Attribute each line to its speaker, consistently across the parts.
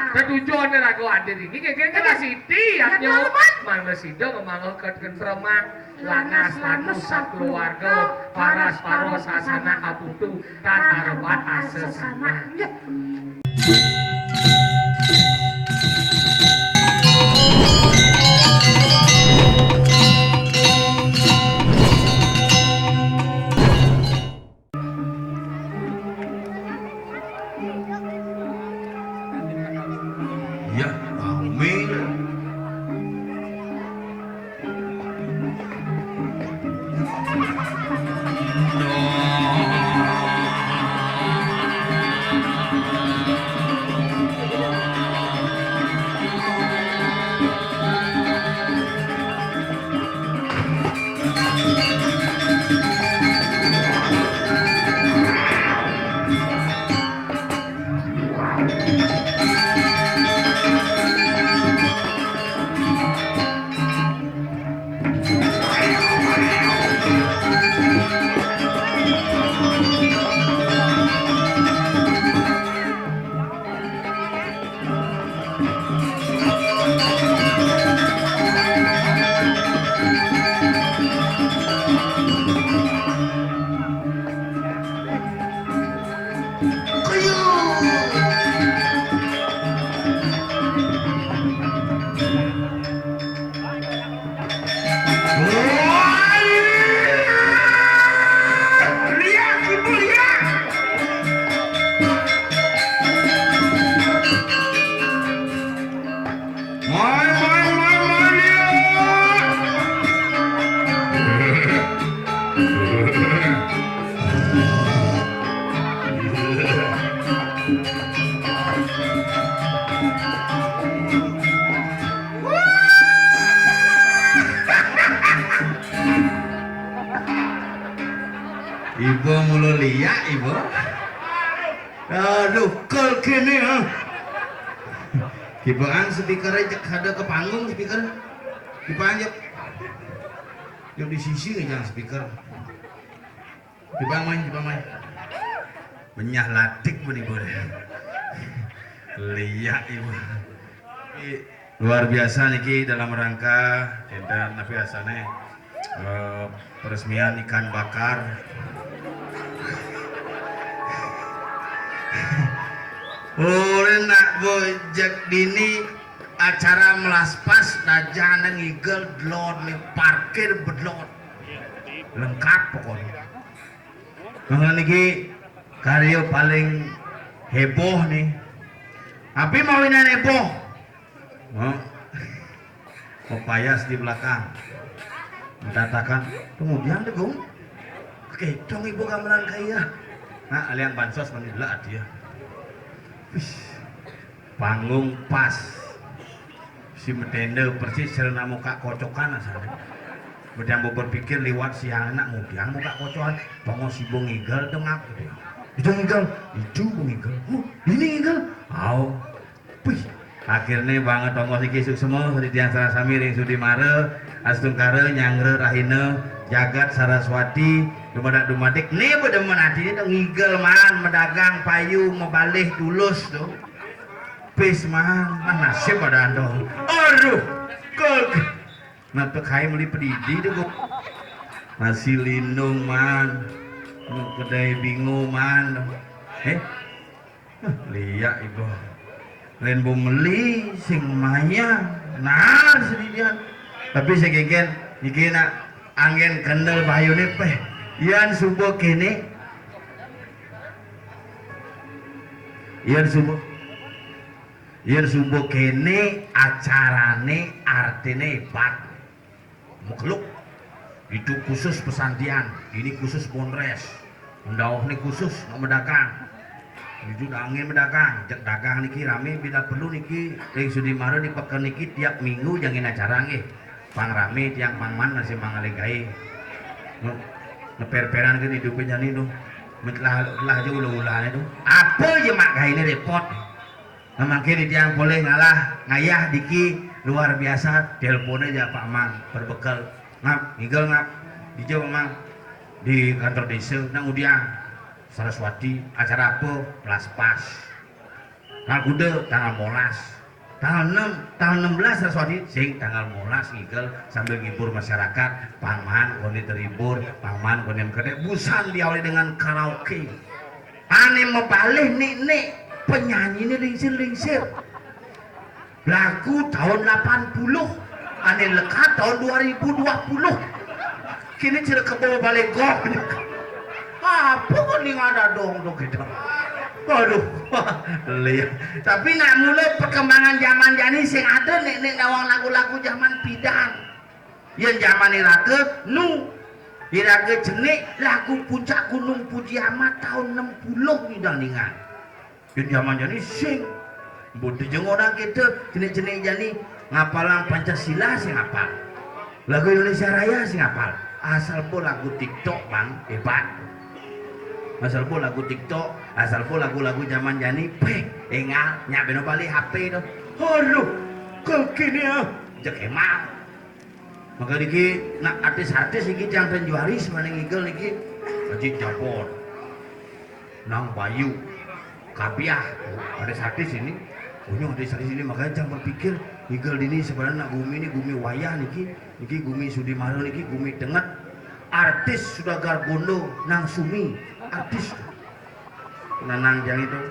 Speaker 1: Ketujuan ragu hadir ini kayak kena Siti ya nyo. Mangga sido ngemangulkeun remang lanas lanus sakeluarga paras paros sasana aputu dan arebat asesana.
Speaker 2: Ibu mulu liak ibu. Aduh, kol kene ah. Kibaan speaker aja ada ke panggung speaker. Kibaan aja. Yang di sisi aja speaker. Kibaan main. Menyah latik pun ibu. Liak ibu. Luar biasa niki dalam rangka dan tapi asane peresmian ikan bakar. Nak bojek dini acara melaspas dajana ngigel dlot nih parkir bedlot lengkap pokoknya. Mangga niki karyo paling heboh nih. Tapi mawinan heboh. Payas di belakang. Mendatangkan kemudian deh gong. Oke, dong ibu gamelan kaya. Nah, aliang bansos menilai dia. Panggung pas si metende persis serena muka kocokan asalnya. Bedang berpikir lewat si anak mudiang muka kocokan tongo si bongigal dengap gitu. Itu bongigal. Ini ngigal. Akhirnya banget tongo si kisuk semua di tiang sarasami ring sudi mare astungkare nyangre rahine jagat saraswati dumadak-dumadik nih pada menadi ini ngigel man medagang payu mebalih tulus tuh pis man nasib pada ando aduh kok nanti kai meli pedidi tuh nasi lindung man kedai bingung man liak ibu lain bu meli sing maya nah sedian tapi segegen iki nak angin kendel payu nih peh Ian subuh kene, Ian subuh kene acarane artine hebat, mukluk. Itu khusus pesantian, ini khusus bonres, ndauh nih khusus medagang. Itu angin medagang, cek dagang niki rame bila perlu niki, yang sudi maro di pekan niki tiap minggu jangan acara nggih, pang rame tiang pangman masih mangalegai. Neper-peran kan hidupnya jani tuh lah aja ulah-ulahnya tuh apa aja mak gaya ini repot makin dia boleh ngalah ngayah diki luar biasa telepon aja Pak Mang berbekal ngap ngigel ngap di Jawa Mang di kantor desa nang udiang Saraswati acara apa? Kelas pas. Tanggal kuda tanggal molas. Tanggal 16 Saraswati sing tanggal molas ngigel sambil ngibur masyarakat. Paman kondi terhibur, paman kondi mengkedek busan diawali dengan karaoke. Ane mempalih nik penyanyi ini lingsir. Lagu tahun 80, ane lekat tahun 2020. Kini cerita ke bawah balik gok. Apa kok nih ada dong tuh gitu. Waduh, lihat. Tapi nak mulai perkembangan zaman jani sing ada nek nawang lagu-lagu zaman bidan. Yang zaman iraga iraga jenik lagu puncak gunung Puji Amat tahun 60 bidang ningan. Yang zaman jani sing budi jeung orang kita jenik-jenik jani ngapalang Pancasila sing ngapal. Lagu Indonesia Raya sing ngapal. Asal pun lagu TikTok bang hebat. Asal pun lagu TikTok, asal pun lagu-lagu zaman jani, engal, nyabeno balik HP itu. Aduh, kekini ya, jek emak. Maka niki, nak artis-artis niki yang penjuari sebenarnya ngigel niki, Haji Japor, Nang Bayu, Kapiah, artis-artis ini, punya artis-artis ini makanya jangan berpikir ngigel ini sebenarnya nak gumi ini gumi wayah niki gumi Sudi Maro niki gumi denget. Artis sudah garbondo Nang Sumi. Artis Nanang yang itu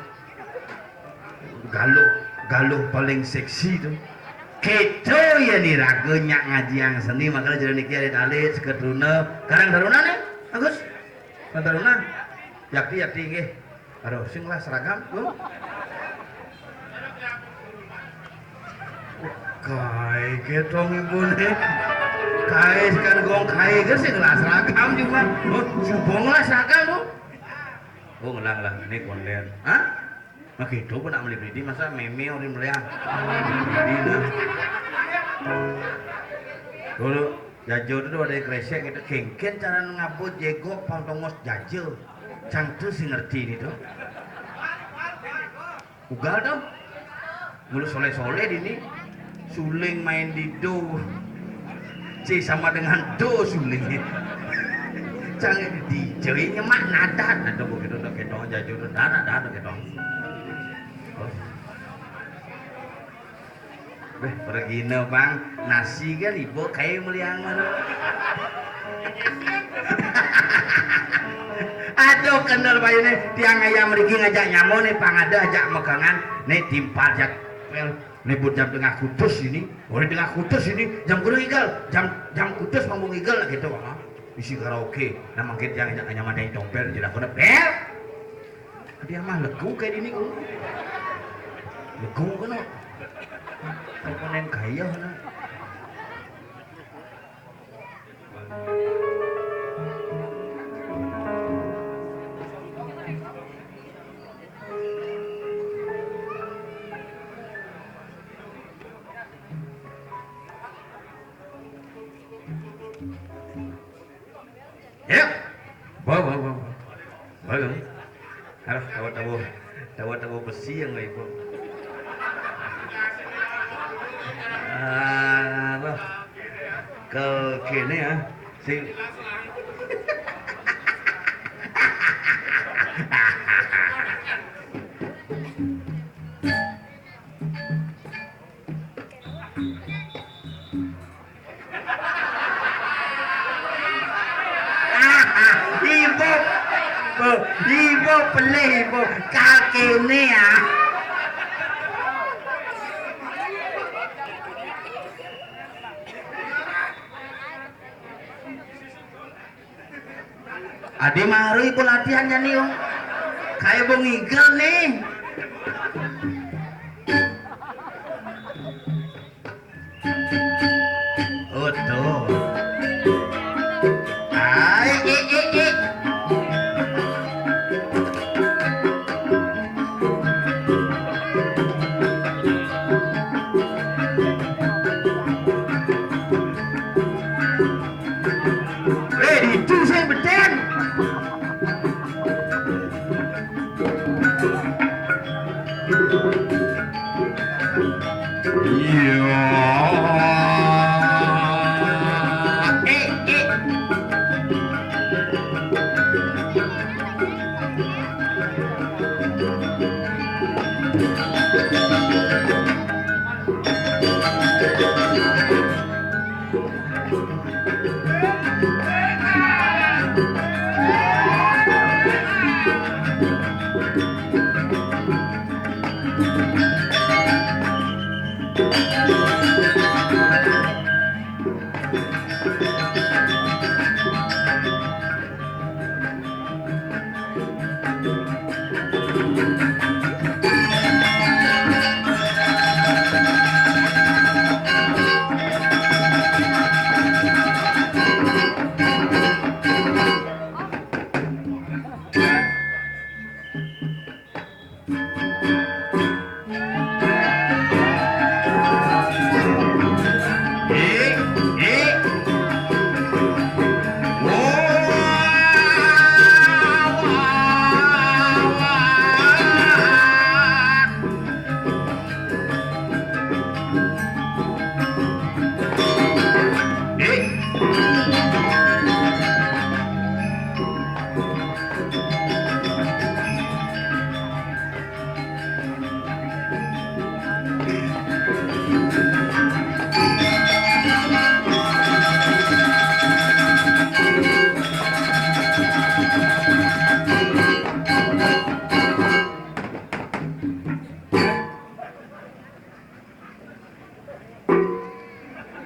Speaker 2: galuh paling seksi itu keto ya nih ragunya ngaji yang seni makanya jadi niki alit-alit sekedruna karang daruna nih Agus daruna yakti nggih aduh sing lah seragam lu kai ketong ibu nih kai sekarang gong kai ke sing lah seragam juga subong lah seragam lu. Oh ngelang lah, ini konten. Hah? Nah gitu pun nak beli masa meme orang melihat. Beli lah. Dulu jajo itu ada kresek itu kengken cara ngabut jego pantongos jajo. Cangtu sih ngerti itu. Ugal dong. Mulu soleh-soleh ini. Suling main di do. C sama dengan do suling. Jangan dijeli nyemak nada begitu ketong jaju nada ketong. Pergi bang nasi kan ibu kayak meliang mana. Aduh kenal bayu nih tiang ayam merigi ngajak nyamuk nih pangada ajak megangan nih timpal jak nih jam tengah kudus ini boleh tengah kudus ini jam kudu igal jam kudus ngomong igal lah gitu bang. Isi karaoke, nama kita yang hanya mandai dompet jadi aku bel. Dia mah legu kayak ini kok. Legu kan? Komponen kaya kan? Ya, bawa. Harus tahu besi yang nggak ibu. Ke kini ya, sing. Ibu pelih ibu kaki ini ya. Ade maru ibu latihannya nih om. Kayak bong igel nih. Oh tuh.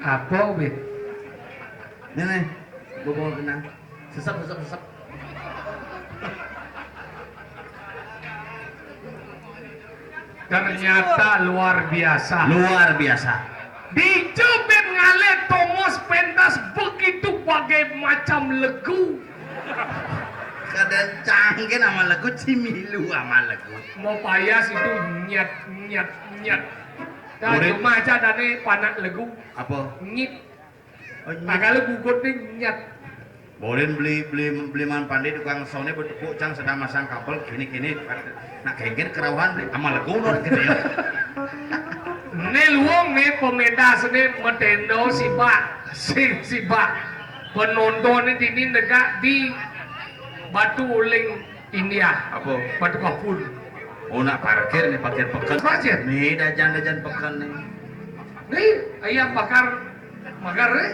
Speaker 1: Apa weh?
Speaker 2: Nih, gua mau kenang. Sesep.
Speaker 1: Ternyata luar biasa.
Speaker 2: Luar biasa.
Speaker 1: Dijebet ngale Thomas pentas begitu bagai macam legu.
Speaker 2: Kadang canggih nama lagu Cimilu sama lagu.
Speaker 1: Mau payas itu nyet. Dan
Speaker 2: Murid.
Speaker 1: cuma aja dane panak legu
Speaker 2: Apa?
Speaker 1: nyit.
Speaker 2: Oh,
Speaker 1: Nah kalau gugut nih nyet.
Speaker 2: boleh beli man pandai tukang sound bertepuk cang sedang masang kabel kini nak kengken kerawhan beli sama lagu nor gitu ya.
Speaker 1: Ne luang ne pemedas ne metendo si ba penonton ini dini negak di Batu Uling India.
Speaker 2: Apa?
Speaker 1: Batu Kapur.
Speaker 2: Oh nak parkir pekan.
Speaker 1: Parkir?
Speaker 2: Nih dajan pekan nih.
Speaker 1: Nih ayam bakar eh.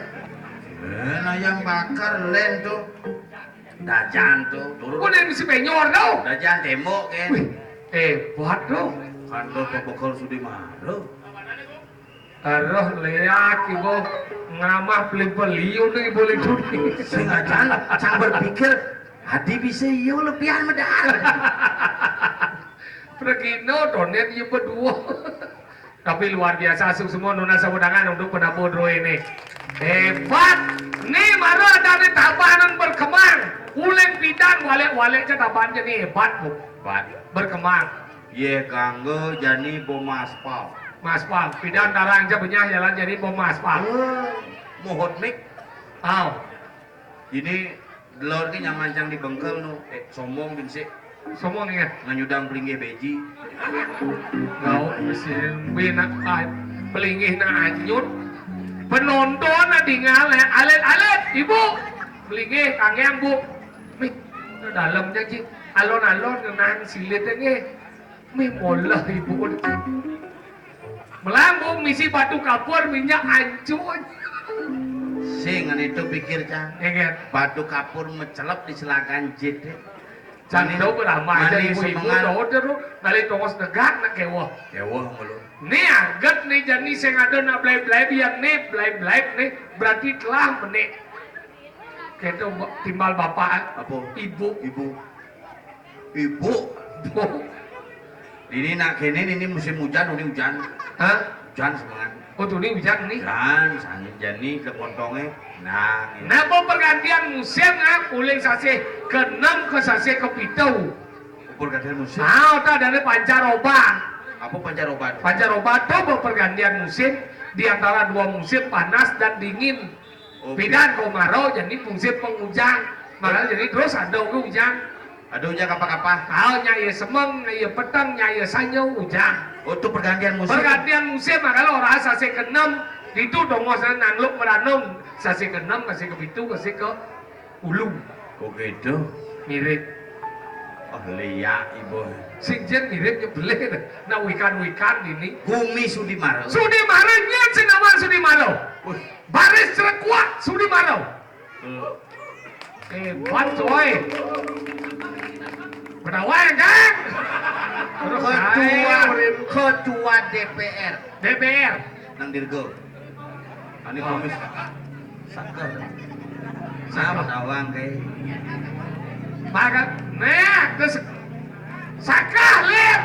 Speaker 2: Ayam bakar len tuh. Dajan tuh. Turun.
Speaker 1: Kok dia mesti penyor tau?
Speaker 2: Dajan tembok kan.
Speaker 1: Wih, buat dong.
Speaker 2: Kantor pebekal sudi malu.
Speaker 1: Aduh leak ibu ngamah beli udah boleh duri.
Speaker 2: Sengaja cang berpikir hati bisa iya lebihan medal.
Speaker 1: Pregino donet iya berdua. Tapi luar biasa asuk semua nona sabudangan untuk penabodro ini. Hebat. Nih baru ada nih tabanan berkembang. Ulen pidan wale-wale aja tabannya nih hebat bu. Berkembang.
Speaker 2: Ye kanggo jani bom aspal.
Speaker 1: Mas Pal, pidan darang aja punya jalan jadi bom aspal.
Speaker 2: Mohot mik.
Speaker 1: Aw,
Speaker 2: Ini delor ki nyamancang di bengkel no. Sombong binsik.
Speaker 1: semua nih ya.
Speaker 2: Nganyudang pelinggih beji.
Speaker 1: Gau mesin bina pelingih na anyut. Penonton na tinggal alet ibu pelingih kangen bu. Mih, dalamnya sih alon-alon nang silitnya nge. Mih molah ibu. Melambung misi batu kapur minyak hancur.
Speaker 2: Singan itu pikir cang.
Speaker 1: Ingat,
Speaker 2: Batu kapur mencelap di selakan jet.
Speaker 1: cantik beramah aja
Speaker 2: Mani
Speaker 1: ibu-ibu
Speaker 2: semangat.
Speaker 1: doh terus ngali tongos negak nak kewah.
Speaker 2: Ewah mulu.
Speaker 1: Nih agat nih jadi saya ada nak belai biar nih belai nih berarti telah menik. Kita timbal bapak,
Speaker 2: Apa?
Speaker 1: ibu,
Speaker 2: Ibu.
Speaker 1: bu,
Speaker 2: Ini nak kene ini musim hujan, ini hujan.
Speaker 1: hah?
Speaker 2: Hujan semangat.
Speaker 1: Oh tuh nih hujan nih.
Speaker 2: Hujan, sangat jani ke pontongnya. Nah, ini.
Speaker 1: Nah, pergantian musim uling sase ke-6 ke sase ke-7.
Speaker 2: Ukur kata musim.
Speaker 1: Nah, tak ada pancaroba.
Speaker 2: Apa pancaroba?
Speaker 1: Pancaroba itu pergantian musim di antara dua musim panas dan dingin.
Speaker 2: Oke.
Speaker 1: Pidan kemarau jadi musim penghujan. Makanya jadi terus ada hujan.
Speaker 2: Aduh, hujan apa-apa.
Speaker 1: Kalau nyai semeng, nyai petang, nyai sanyo hujan.
Speaker 2: Oh, itu pergantian musim.
Speaker 1: Pergantian musim makanya orang sase ke-6 itu dong saya nangluk meranum sase ke-6 kasih ke-7 kasih ke ulu
Speaker 2: Oh gitu.
Speaker 1: mirip.
Speaker 2: Oh liya ibu.
Speaker 1: Sing jen mirip nyebelin. Nah wikan-wikan ini.
Speaker 2: Gumi Sudimaro.
Speaker 1: Sudimaro nyen senawan Sudimaro. Baris Cerekuat Sudimaro. Hebat coy. Kenawan kan?
Speaker 2: Ketua DPR.
Speaker 1: DPR.
Speaker 2: Nang Dirgo. Ani komis. Saker. Sama awang kayak.
Speaker 1: Maka, nah, terus sakah lihat.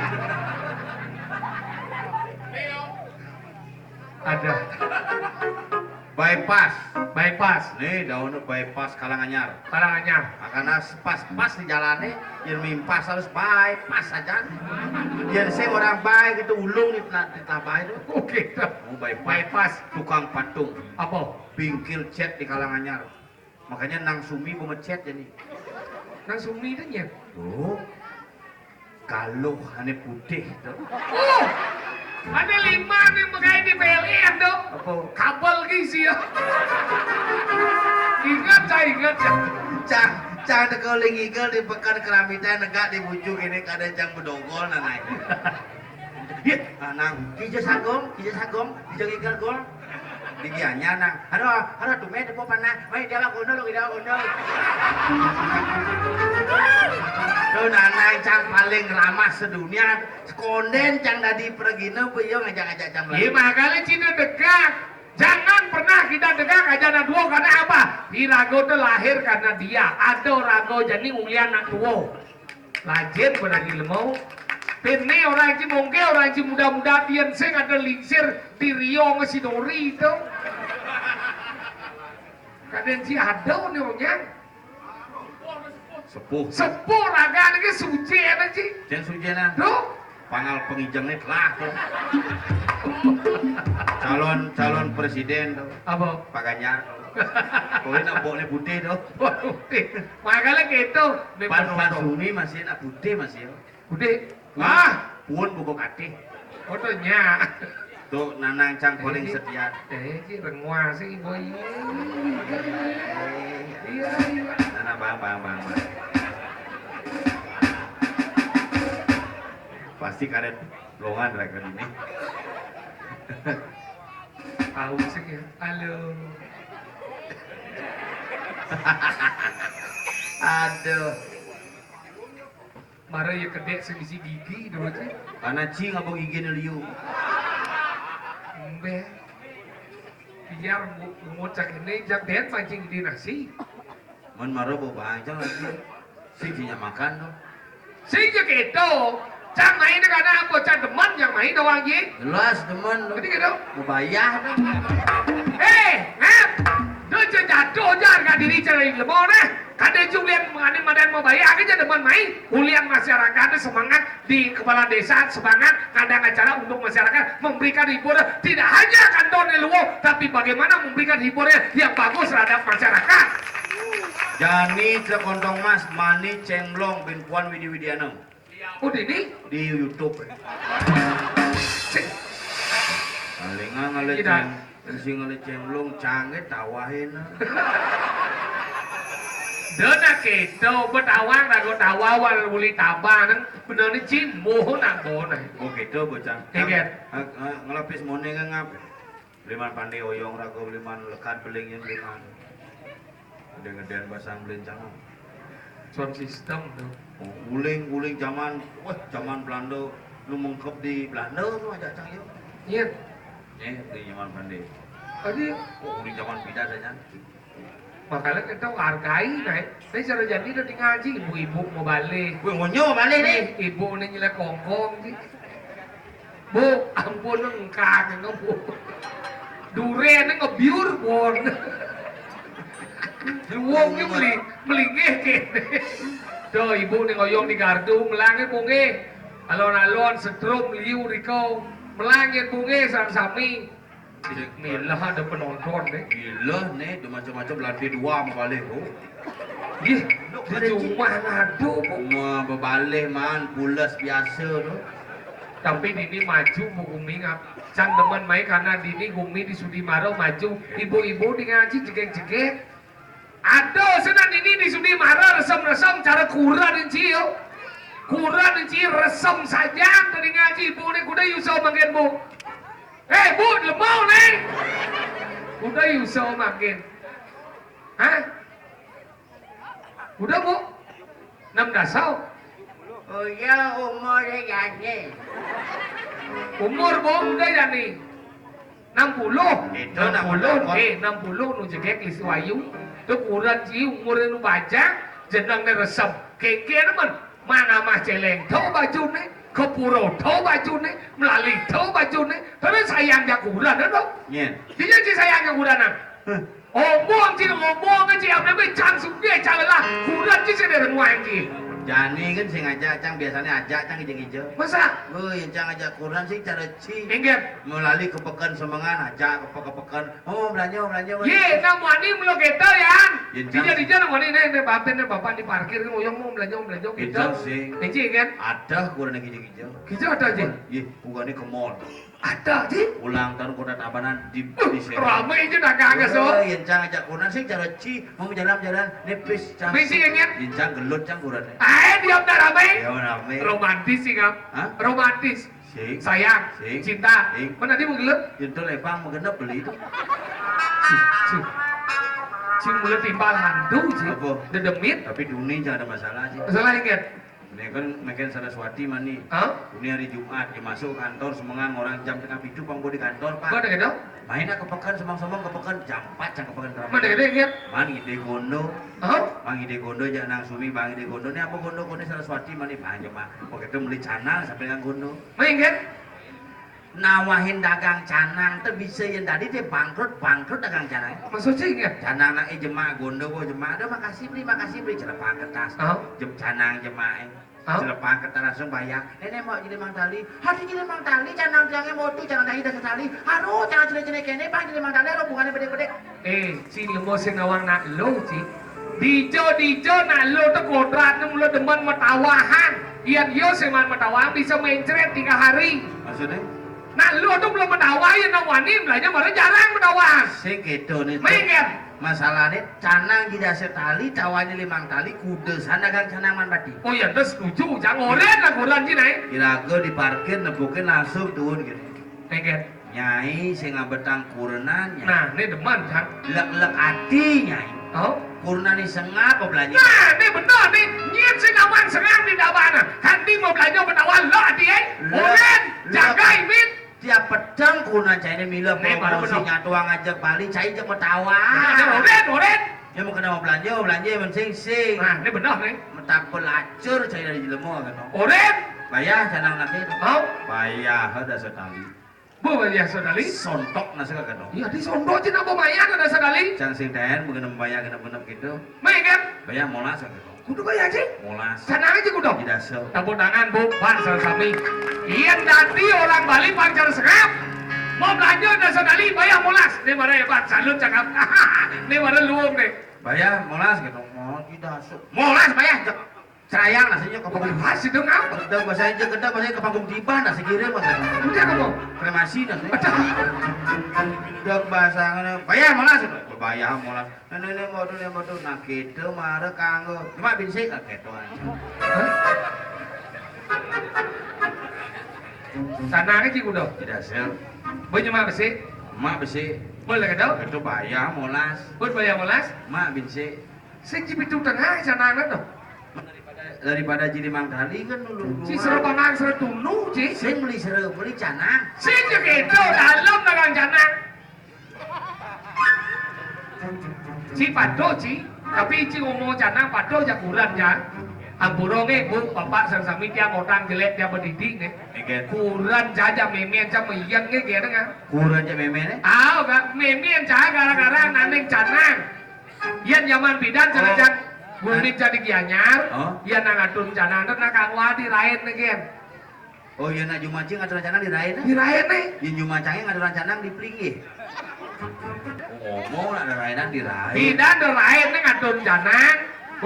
Speaker 1: Ada bypass.
Speaker 2: Nih daun bypass Kalanganyar.
Speaker 1: Kalanganyar.
Speaker 2: Makanya pas di jalannya, yang mimpas harus bypass aja. Yang saya orang baik itu ulung ditambah itu.
Speaker 1: Oke,
Speaker 2: Oh
Speaker 1: bypass.
Speaker 2: Tukang patung.
Speaker 1: Apa?
Speaker 2: Bingkil cat di Kalanganyar. Makanya Nang Sumi pemecat jadi.
Speaker 1: Nang Sumi itu ya.
Speaker 2: Oh, kalau hanya putih tuh.
Speaker 1: Oh, ada 5 nih makanya di PLN dong.
Speaker 2: Apa?
Speaker 1: Kabel gisi ya. Ingat ya.
Speaker 2: Cang dekoling igel di pekan keramitan negak di bujuk ini kada cang bedogol naik. Nang hijau sagom, hijau igel gol. Digianya nang, aduh tume depo panah, mai dia gondol. Tuh nanang cang paling ramah sedunia, konden cang dadi pergina beliau ngajak cang lagi.
Speaker 1: 5 kali Cina dekat. Jangan pernah kita dekat aja anak duo karena apa? Di Rago itu lahir karena dia. Ada Rago jadi mulia anak duo. Lajin berani lemau. Pene orang yang mungkin orang yang muda-muda pian sing ada lingsir di Rio ngesidori itu. Kadang si ada nih orangnya. Sepuh raga ini suci ada sih.
Speaker 2: Jangan sujenan.
Speaker 1: Tuh.
Speaker 2: Pangal pengijangnya telah tuh. Calon presiden tuh.
Speaker 1: Apa?
Speaker 2: Pak Ganjar. Boleh nak boleh putih tuh.
Speaker 1: Putih. Makanya gitu.
Speaker 2: Pan Sumi masih nak putih masih.
Speaker 1: Putih.
Speaker 2: Pun buku kati.
Speaker 1: Fotonya.
Speaker 2: Tuh nanang cang paling setia.
Speaker 1: Si rengwa sih boy. Iya.
Speaker 2: Nana bang. Pasti karet longan rakan ini.
Speaker 1: Tahu sih ya. Halo.
Speaker 2: Aduh.
Speaker 1: Marah ya kedek sebisi gigi dulu sih.
Speaker 2: Karena cing abang gigi liu.
Speaker 1: Embe. Biar ngucak ini jak den pancing di nasi.
Speaker 2: Man maro bawa aja lagi. Si punya makan tuh.
Speaker 1: Sing je gitu. Cang main karena apa? Cang demen yang main doang ye.
Speaker 2: Jelas teman lo.
Speaker 1: Ngerti gitu?
Speaker 2: Mau bayar tuh.
Speaker 1: Ngap. Dia jatuh harga diri cari lemau nah. Kada julian menganim madan mau bayar aja demen main. Kuliah masyarakat semangat di kepala desa semangat ngadain acara untuk masyarakat memberikan hiburan tidak hanya kantor luwo tapi bagaimana memberikan hiburan yang bagus terhadap masyarakat.
Speaker 2: Jani Cekontong Mas Mani Cenglong bin Puan Widi Widiano.
Speaker 1: Udah ini
Speaker 2: Di YouTube. Alingan ngale
Speaker 1: Tidak.
Speaker 2: sing ngale Cenglong canggih tawahin.
Speaker 1: Dona gitu betawang rago tawawal uli tabah nang bener ni cimuh nang bona.
Speaker 2: Oh gitu bocah.
Speaker 1: Ingat.
Speaker 2: Ngelapis mone ngap. Liman pandai oyong rago liman lekat beling yang liman. Udah ngedean basang belincang.
Speaker 1: Sound system tuh.
Speaker 2: Uling zaman Belanda lu mengkep di Belanda tuh aja cang yo.
Speaker 1: Iya.
Speaker 2: Di zaman pandai.
Speaker 1: Tadi
Speaker 2: Uling zaman pindah saja.
Speaker 1: makanya kita hargai naik. Saya cara jadi udah di ngaji ibu-ibu mau balik.
Speaker 2: Gue ngonyo balik nih.
Speaker 1: Ibu ini nyelek kongkong sih. Bu, ampun engkak enggak bu. Durian ini ngebiur pun. Luwungnya beli ngeke. Tuh ibu nih ngoyong di gardu melangit bunge. Alon-alon setrum liu rikau melangit bunge sang sami. Milah ada penonton deh.
Speaker 2: Gila nih, udah macam-macam lantai 2 mau balik. Oh.
Speaker 1: Ih, di rumah ngadu bu.
Speaker 2: Mau berbalik man, pulas biasa tuh.
Speaker 1: Tapi Dini maju bu Gumi ngap. Cang demen main karena Dini Gumi di Sudimaro maju. Ibu-ibu di ngaji jegek-jegek. Aduh, senang Dini di Sudimaro resem-resem cara kurang dan cio. Kurang Ci resem saja dari ngaji Bu nih kuda Yuso makin Bu. Bu lemau nih. Kuda Yuso makin. Hah? Udah Bu? 6 dasau.
Speaker 3: Udah umurnya jadi.
Speaker 1: Umur Bu udah ya nih. 60.
Speaker 2: Itu
Speaker 1: 60. 60 nu jegek lisi wayu. Tuh kurang Ci umurnya nu baca jenang nih resem. Keke nemen. Mana mah celeng tau baju nih. Kepuro tau baju nih. Melalui tau baju nih. Tapi sayangnya kurang dong.
Speaker 2: Nyen.
Speaker 1: Jadi Ci sayangnya kurang nah. Ngomong Ci ngomong Ci apa namanya cang sudah cang lah. Kurang Ci sedang nguang Ci.
Speaker 2: Jani kan sing ngajak cang biasanya ajak cang hijau-hijau.
Speaker 1: Masa?
Speaker 2: Yang cang ajak kurang sih cara ci.
Speaker 1: Ingat.
Speaker 2: Melalui kepekan semangan ajak kepekan. Oh belanja.
Speaker 1: Ye, nama ini melo kita ya.
Speaker 2: Yen,
Speaker 1: Dija nama ini bapak di parkir ngoyong mau belanja gitu.
Speaker 2: Hijau sih.
Speaker 1: Ini kan?
Speaker 2: Ada kurang hijau-hijau.
Speaker 1: Hijau ada Ji.
Speaker 2: Ih, bukannya ke mall.
Speaker 1: Ada Ji.
Speaker 2: Ulang tahun kota Tabanan di sini.
Speaker 1: Ramai aja nak kagak so.
Speaker 2: Yang cang ajak kurang sih cara ci mau jalan nipis cang.
Speaker 1: Misi ingat.
Speaker 2: Yang cang gelut cang kurang.
Speaker 1: Diam dah ramai.
Speaker 2: Ya ramai.
Speaker 1: Romantis sih ngap.
Speaker 2: Hah?
Speaker 1: Romantis.
Speaker 2: Sing.
Speaker 1: Sayang,
Speaker 2: Sing.
Speaker 1: cinta.
Speaker 2: Sing.
Speaker 1: Mana dia mau gelut?
Speaker 2: Itu lepang mengenap beli itu.
Speaker 1: Ci mulut timbal hantu Ci.
Speaker 2: Apa?
Speaker 1: Dedemit.
Speaker 2: Tapi dunia jangan ada masalah sih.
Speaker 1: Masalah ingat.
Speaker 2: Ini kan makin Saraswati mani.
Speaker 1: Hah?
Speaker 2: Ini hari Jumat dia masuk kantor semangat orang jam tengah pitu panggo di kantor
Speaker 1: Kau
Speaker 2: pak.
Speaker 1: ada gitu?
Speaker 2: Main ke pekan semang kepekan jam 4 jam kepekan kerap.
Speaker 1: Mana gitu ingat?
Speaker 2: Man ide gondo.
Speaker 1: Hah?
Speaker 2: Bang ide gondo jangan nang sumi bang ide gondo. Ini apa gondo gondo Saraswati mani banyak mah. Pokoknya itu beli canang sampai dengan gondo.
Speaker 1: Mana ingat?
Speaker 2: Nawahin dagang canang tuh bisa yang tadi dia bangkrut dagang canang.
Speaker 1: Maksudnya ingat?
Speaker 2: Canang nak jemaah gondo jemaah ada makasih beli celepah kertas.
Speaker 1: Hah?
Speaker 2: Canang jemaah.
Speaker 1: Hah?
Speaker 2: Celepah kertas langsung bayar. Nenek mau jadi mang tali. Hati jadi mang tali canang tiangnya mau tuh canang tali dah sekali. Aduh canang cene kene bang jadi mang tali lo bukannya bedek.
Speaker 1: Ci lemo sing ngawang nak lo Ci. Dijo nak lo tuh kodrat lo demen metawahan. Iyan yo seman metawahan bisa mencret 3 hari.
Speaker 2: Maksudnya?
Speaker 1: Nah lo tuh belum metawahin nak wani belanja baru jarang metawahan.
Speaker 2: Sing gitu nih.
Speaker 1: Mengingat.
Speaker 2: Masalahnya canang tidak setali, cawanya 5 tali, kuda sana dagang canang man bati.
Speaker 1: Oh ya udah setuju, jangan oren lah koran Ci naik.
Speaker 2: Kirago diparkir nebukin langsung turun gitu.
Speaker 1: Mengingat.
Speaker 2: Nyai sing ngabetang kurenan nyai.
Speaker 1: Nah ini demen kan.
Speaker 2: Lek hati nyai.
Speaker 1: Oh.
Speaker 2: Kurenan ini sengap apa belanja?
Speaker 1: Nah ini benar nih. Nyet sing ngawang sengang di dabana. Kanti mau belanja metawahan lo hati Oren, jaga imit.
Speaker 2: Tiap pedang kurenan cai ini milah
Speaker 1: Nih, baru
Speaker 2: promosinya tuang ngajak balik cai jek metawa.
Speaker 1: Nah, oren.
Speaker 2: Ya mau kena mau belanja yang sing.
Speaker 1: Nah ini benar nih.
Speaker 2: Metak pelacur cai dari jelemo kan.
Speaker 1: Oren.
Speaker 2: Bayar canang nanti.
Speaker 1: Oh.
Speaker 2: Bayar ada sekali.
Speaker 1: Bu ya sekali.
Speaker 2: Sontok nasi kan.
Speaker 1: Iya di sondo aja nabo mayan ada sekali.
Speaker 2: Cang sing ten mengenai bayar genep gitu.
Speaker 1: Mengingat.
Speaker 2: Bayar molas kan.
Speaker 1: Kudu bayar sih.
Speaker 2: Molas.
Speaker 1: Sana aja kudu.
Speaker 2: Tidak so.
Speaker 1: Tepuk tangan Bu, Pak Sami. Iyan nanti orang Bali pancar serap. Mau belanja ada sekali bayar molas. Ini mana ya Pak, salut cakap. Ini mana luung nih.
Speaker 2: Bayar molas gitu. Oh tidak so. Molas bayar. Serayang nasinya ke panggung.
Speaker 1: Pas itu ngapa?
Speaker 2: Gedang bahasa aja gedang bahasa ke panggung tiba nasi kirim mas.
Speaker 1: Udah kamu.
Speaker 2: Kremasi nasi.
Speaker 1: Aduh.
Speaker 2: Gedang bahasa bayar molas. Bayar molas. Nenek mau tuh nak gitu marah kanggo. Cuma binsik gitu aja.
Speaker 1: Sana aja kudu.
Speaker 2: Tidak sel.
Speaker 1: Banyak mah besi.
Speaker 2: Mak besi.
Speaker 1: Boleh kedau.
Speaker 2: Itu bayar molas.
Speaker 1: Buat bayar molas.
Speaker 2: Mak binsik.
Speaker 1: Sing cipitu tengah sana anak tuh.
Speaker 2: Daripada jadi mang tali kan dulu.
Speaker 1: Si serepangan seretunu Ci.
Speaker 2: Sing beli seru, beli canang.
Speaker 1: Sing gitu dalam dagang canang. Ci pado Ci. Tapi Ci ngomong canang pado aja kurang ya. Amburonge Bu, bapak sami tiang orang jelek dia pendidik nih.
Speaker 2: Ikan.
Speaker 1: Kurang jaja memen ca meyen ge gitu kan.
Speaker 2: Kurang aja memene.
Speaker 1: Ah, gak memen ca gara-gara naneng canang. Yan zaman bidan cenah Bumi jadi gianyar, iya nangatun canang dan nakangwa di rain nih gen.
Speaker 2: Oh iya nak jumancing ada rencana di rain.
Speaker 1: Di rain nih.
Speaker 2: Di jumancangnya ada rencana di pelingi. Ngomong ada rainan di rain.
Speaker 1: Bidan di rain nih ngatun canang.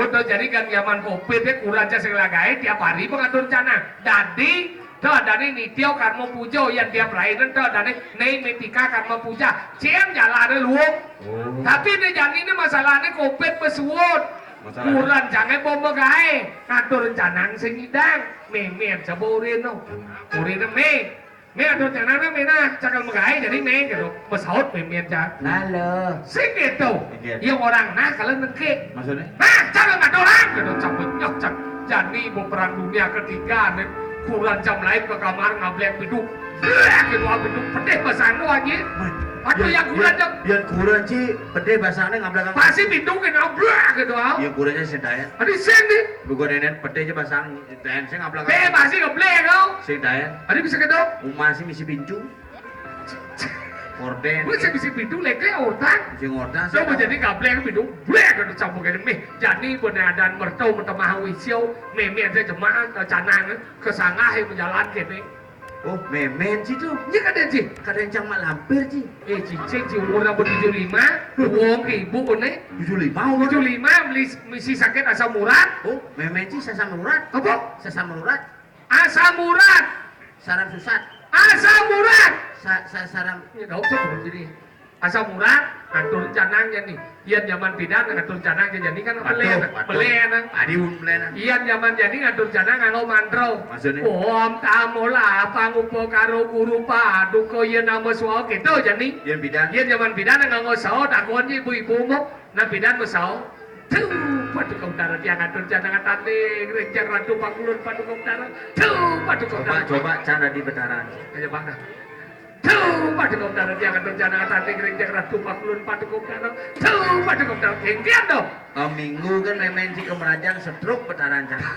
Speaker 1: Untuk jadi kan zaman covid ya kurang ca segalagai tiap hari mengatur canang. Dadi tuh dari nitio karma pujo yang tiap rainan tuh dari nih mitika karma puja. Ciem jalan luung. Tapi nih jangan ini masalahnya covid besuwut.
Speaker 2: Masalah.
Speaker 1: Kurang jangan bomba gae. Ngatur rencanang sing idang. Memet jabo urino. Urino me. Me atur rencanang me nah cakal megae jadi me gitu. Mesaut memet ja.
Speaker 3: Halo.
Speaker 1: Sing gitu.
Speaker 2: Iya.
Speaker 1: Yang orang nah kalian nengke.
Speaker 2: Maksudnya?
Speaker 1: Nah, jangan ngatur orang gitu. Cabut nyok cak. Jadi mau perang dunia ketiga nih. Kurang jam lain ke kamar ngablek biduk. Gitu biduk pedih basang lu aja. Aduh yang kurang jam.
Speaker 2: Yang kurang sih pede bahasanya ngablak
Speaker 1: Pasti biduk kan ngablek gitu.
Speaker 2: Yang kurangnya sedayan.
Speaker 1: Aduh sen nih.
Speaker 2: Bukan nenek pede aja bahasanya. Dan saya ngablak.
Speaker 1: Pasti ngablek kau.
Speaker 2: Sedayan.
Speaker 1: Aduh bisa gitu.
Speaker 2: Umah sih misi bincu. Orden.
Speaker 1: Gue sih bisa biduk lagi orang.
Speaker 2: Sing ordan.
Speaker 1: Coba jadi ngablek biduk. Blek gitu campur kayak meh. Jadi benadan mertau mertemah wisio. Meme aja jemaah canang kesangah yang menjalan kene.
Speaker 2: Oh, memen sih tuh.
Speaker 1: Ini kan dia sih.
Speaker 2: Kadang cang mak lampir sih.
Speaker 1: Cicing si umur nomor 75. Uang ibu nih.
Speaker 2: 75
Speaker 1: 75 beli misi sakit asam urat.
Speaker 2: Oh, memen sih sesama urat.
Speaker 1: Apa?
Speaker 2: Sesama urat.
Speaker 1: Asam urat.
Speaker 2: Sarang susat.
Speaker 1: Asam urat.
Speaker 2: Sarang.
Speaker 1: Ini gak usah perlu jadi. Asam urat. Ngatur canangnya nih. Iyan zaman pindah ngatur canangnya jadi kan belian.
Speaker 2: Adi belian.
Speaker 1: Iyan zaman jadi ngatur canang nganggo mantra.
Speaker 2: Maksudnya?
Speaker 1: Om tamola pangupo karo guru padu ko iyan nama suau gitu jadi.
Speaker 2: Yang bidan.
Speaker 1: Iyan zaman pindah nganggo sao takon ibu-ibu mo na pindah mo sao. Tuh, paduka utara dia ngatur canang tante renjang ratu pangulun paduka utara. Tuh, paduka utara.
Speaker 2: Coba canda di betaran.
Speaker 1: Ayo bang. Tuh, paduka utara dia ngatur canang tante renjang ratu pangulun paduka utara. Tuh, paduka utara kengkian dong.
Speaker 2: Minggu kan memen sih kemerajang setruk betaran canda.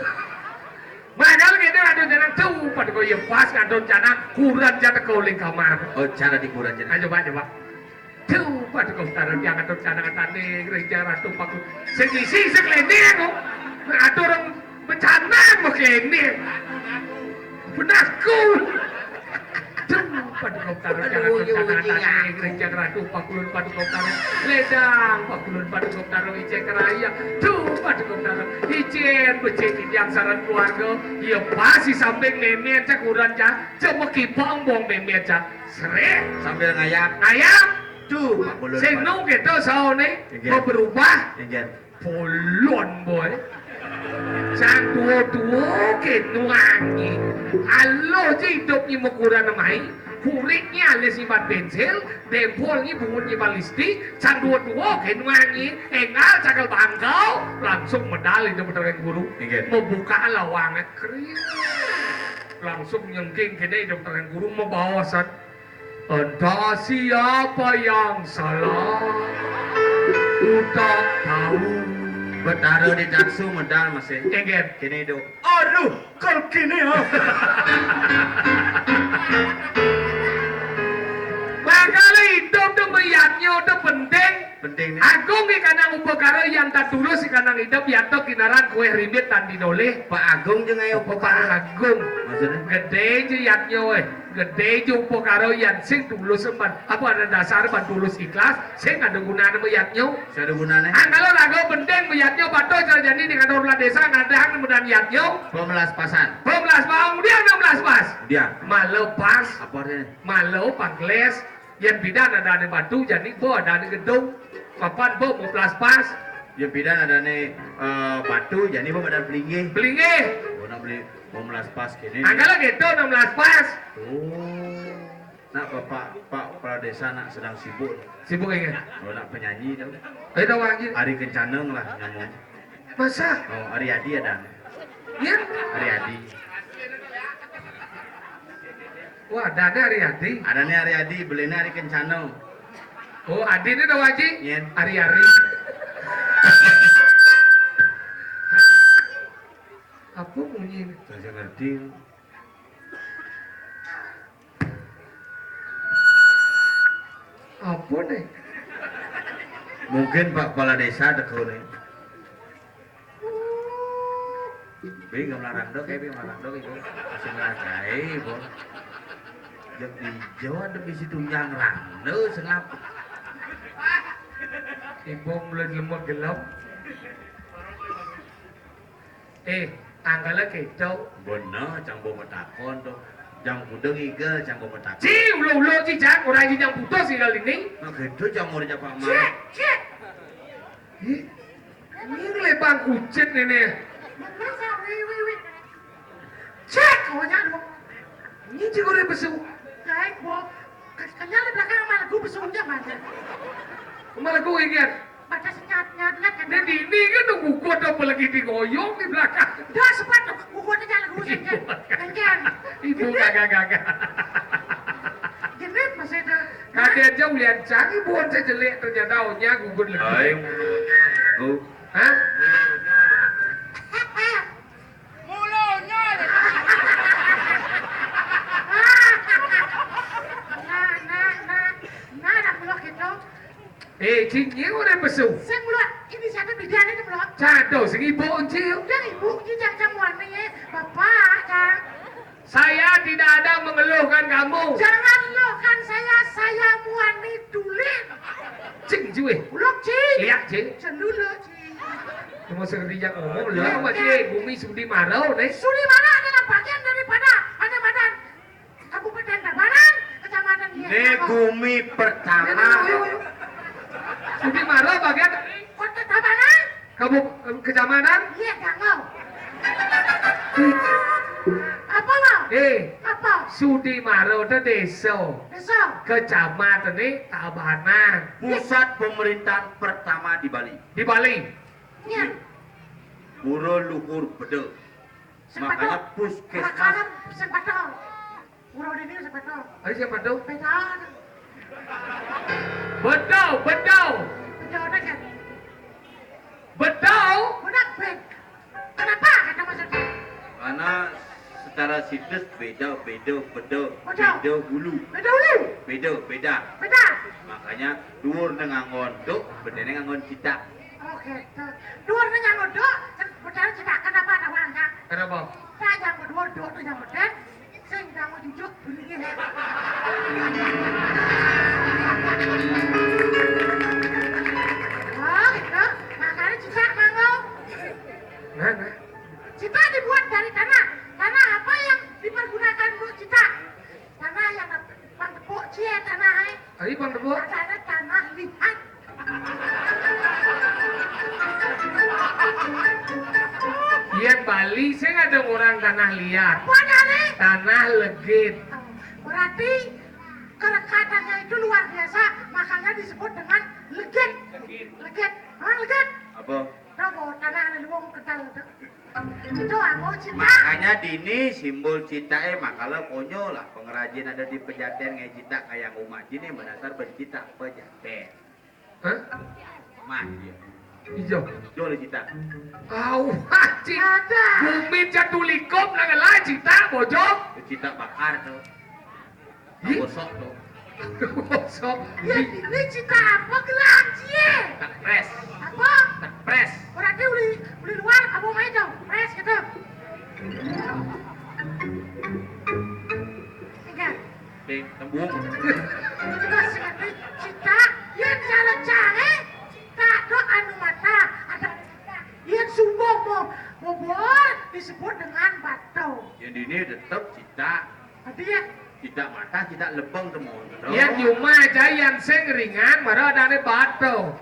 Speaker 1: Padahal gitu ngatur canang tuh paduka iya pas ngatur canang kurang jatuh kauling kamar.
Speaker 2: Oh, canda di kurang jadi.
Speaker 1: Ayo coba. Tuh, paduka utara dia ngatur canang tante renjang ratu pangulun. Segisi sekelending kok. Ngatur orang bencana mau kelending. Benakku. Tuh, paduka utara dia ngatur canang tante renjang ratu pangulun paduka utara. Ledang pangulun paduka utara icek raya. Tuh, paduka utara icek becekin yang saran keluarga. Iya pasti samping memet cak kurang cak. Cuma kipong bong memet cak. Seret.
Speaker 2: Sambil ngayak.
Speaker 1: Ayam.
Speaker 2: Tuh,
Speaker 1: Sing nung gitu sao nih
Speaker 2: Iya.
Speaker 1: mau berubah
Speaker 2: Yang
Speaker 1: polon boy sang tua ke nuangi alo je hidupnya mau kurang namai kuriknya les ibat pensil dempolnya bunyi balistik sang tua ke nuangi engal cakal bangkau langsung medali di betul guru
Speaker 2: Iya.
Speaker 1: mau buka lawangan kering langsung nyengking kene di betul guru mau bawasan. Entah siapa yang salah, tak tahu.
Speaker 2: Betara di jaksu medal masih.
Speaker 1: Engger,
Speaker 2: Kini do.
Speaker 1: aduh, kalau kini ha. Makanya hidup tu meyatnya tu penting.
Speaker 2: Penting nih.
Speaker 1: Agung ni kanang upakara yang tak tulus si kanang hidup yato kinaran kue ribet tan dinoleh.
Speaker 2: Pak Agung jeung ayo
Speaker 1: Upakara agung.
Speaker 2: Maksudnya?
Speaker 1: Gede je yatnya weh. Gede je upakara yang sing tulus sempat. Apa ada dasar ban tulus ikhlas. Sing ada gunanya meyatnya.
Speaker 2: Saya ada gunanya.
Speaker 1: Kalau rago penting meyatnya batu jadi dengan orang desa ngadang kemudian yatnya.
Speaker 2: Pemelas pasan.
Speaker 1: 12 bang dia 16 pas.
Speaker 2: Dia.
Speaker 1: Malau pas.
Speaker 2: Apa artinya?
Speaker 1: Malau pangles. Yang bidan ada di batu jadi bo ada di gedung. Papan bo 15 pas.
Speaker 2: Yang bidan ada nih batu, jadi mau pada beli.
Speaker 1: Belinge.
Speaker 2: Oh, nak beli pemelas pas kini.
Speaker 1: Angkala gitu 16 pas.
Speaker 2: Oh. Nak Pak kepala desa nak sedang sibuk.
Speaker 1: Sibuk ingat.
Speaker 2: Oh, nak penyanyi dah.
Speaker 1: Ayo tahu lagi.
Speaker 2: Ari Kencaneng lah ngomong.
Speaker 1: Masa?
Speaker 2: Oh, Ari Adi ada.
Speaker 1: Ya?
Speaker 2: Ari Adi.
Speaker 1: Wah, ada Ari Adi.
Speaker 2: Ada nih Ari Adi, belinya Ari Kencaneng.
Speaker 1: Oh, Adi ini tahu lagi.
Speaker 2: Yen.
Speaker 1: Ari-ari. Apa bunyi?
Speaker 2: Saya ngerti.
Speaker 1: Apa nih?
Speaker 2: Mungkin Pak Kepala Desa dekau nih. Bingung melarang dok, bingung melarang dok itu masih melakai, bos. Yang di Jawa ada bisi tunjang rando sengap.
Speaker 1: Ibu mulai lemot gelap. Anggala gitu.
Speaker 2: Bener, canggo metakon tuh. Jang budeng igel, canggo metakon.
Speaker 1: Si ulo-ulo cicak, orang yang putus sih kali ini.
Speaker 2: Nah gitu canggo udah Pak Mak.
Speaker 1: Cek, cek. Ini lebang kucing ini.
Speaker 3: Masa wiwi. Cek konya dong.
Speaker 1: Ini juga udah besu.
Speaker 3: Kayak gua kayaknya di belakang malah gua besunya mana.
Speaker 1: Malah gue ingat.
Speaker 3: Baca senyat kan.
Speaker 1: Dan ini kan nunggu gua double lagi digoyong di belakang.
Speaker 3: Dah sempat gua jalan gua sengken.
Speaker 1: Ibu gagak-gagak.
Speaker 3: Jerit masih ada.
Speaker 1: Kadang jauh lihat canggih bukan saya jelek ternyata daunnya gugur
Speaker 2: Hai.
Speaker 1: lagi.
Speaker 2: Oh.
Speaker 1: Hah?
Speaker 3: Mulanya. Nah, dah pulau gitu.
Speaker 1: Cincin udah besu.
Speaker 3: Saya mulai ini saya bidan ini mulai.
Speaker 1: Cado sing ibu uncil.
Speaker 3: Udah ibu ini jangan warna ya, bapak kan.
Speaker 1: Saya tidak ada mengeluhkan kamu.
Speaker 3: Jangan lo kan saya muani tulen.
Speaker 1: Cing cuy.
Speaker 3: Ulok cing.
Speaker 1: Iya cing.
Speaker 3: Cendulo cing.
Speaker 1: Cuma seperti yang ngomong lah sama cing. Bumi sudi marau nih.
Speaker 3: Suri mana adalah bagian daripada badan Kabupaten Tabanan, Kecamatan
Speaker 2: Ini bumi pertama.
Speaker 1: Sudi marau bagian
Speaker 3: Kota Tabanan.
Speaker 1: kamu kecamatan.
Speaker 3: Iya Gangau. Apa mau? Apa?
Speaker 1: Sudi marau itu desa.
Speaker 3: Besok.
Speaker 1: Kecamatan ini Tabanan.
Speaker 2: Pusat pemerintahan pertama di Bali.
Speaker 1: Di Bali.
Speaker 3: Iya.
Speaker 2: Pura Luhur Bedel. Makanya puskesmas.
Speaker 3: Makanan sepatol. Urau ini sepatol.
Speaker 1: Ayo siapa tuh?
Speaker 3: Betul.
Speaker 1: Bedau.
Speaker 3: Betul kan?
Speaker 1: Bedau.
Speaker 3: Budak bed. Kenapa kata maksudnya?
Speaker 2: Karena secara situs beda
Speaker 3: Bedau.
Speaker 2: hulu.
Speaker 3: Betul.
Speaker 2: Beda. Makanya dhuwur nang nganggon tuk, bedene nganggon cita.
Speaker 3: Oh gitu. Dua orang yang ngodok, betul tidak kenapa ada warga?
Speaker 1: Kenapa?
Speaker 3: Saya yang kedua dua tuh yang beden, saya yang mau jujur begini. Oh gitu. Makanya cita mangau.
Speaker 1: Nah.
Speaker 3: Cita dibuat dari tanah. Tanah apa yang dipergunakan untuk cita? Tanah yang tepuk cie tanah.
Speaker 1: Ayo bang Debu.
Speaker 3: Ada tanah liat.
Speaker 1: Yang Bali saya nggak ada orang tanah liat.
Speaker 3: Apa dari?
Speaker 1: Tanah legit.
Speaker 3: Berarti kerekatan itu luar biasa, makanya disebut dengan legit. Legit. Legit.
Speaker 2: Apa?
Speaker 3: Tahu tanah ada luang kental itu. Itu aku cinta.
Speaker 2: Makanya dini simbol citae makalah konyol lah pengrajin ada di Pejaten ngai cita kayak umat ini berdasar bercita Pejaten.
Speaker 1: Hah?
Speaker 2: Mah dia.
Speaker 1: Hijau.
Speaker 2: Jual cita.
Speaker 1: Au, hacik.
Speaker 3: Ada.
Speaker 1: Bumi jatulikop nangala cita bojok.
Speaker 2: Cita bakar tuh.
Speaker 1: Ih.
Speaker 2: Gosok tuh.
Speaker 1: Bosok.
Speaker 3: Ya ini cinta apa gelang cie?
Speaker 2: Tak pres.
Speaker 3: Apa?
Speaker 2: Tak pres.
Speaker 3: Berarti uli luar kamu main dong, pres gitu. Ingat.
Speaker 2: Ding tembung.
Speaker 3: Terus ngerti cinta yang cara-cara cinta do anu mata ada yang sumbong mau disebut dengan batu.
Speaker 2: Yang dini tetap cita.
Speaker 3: Tadi ya
Speaker 2: Cita mata, cita lebeng semua.
Speaker 1: Yang cuma aja yang sing ringan, marah ada nih batu.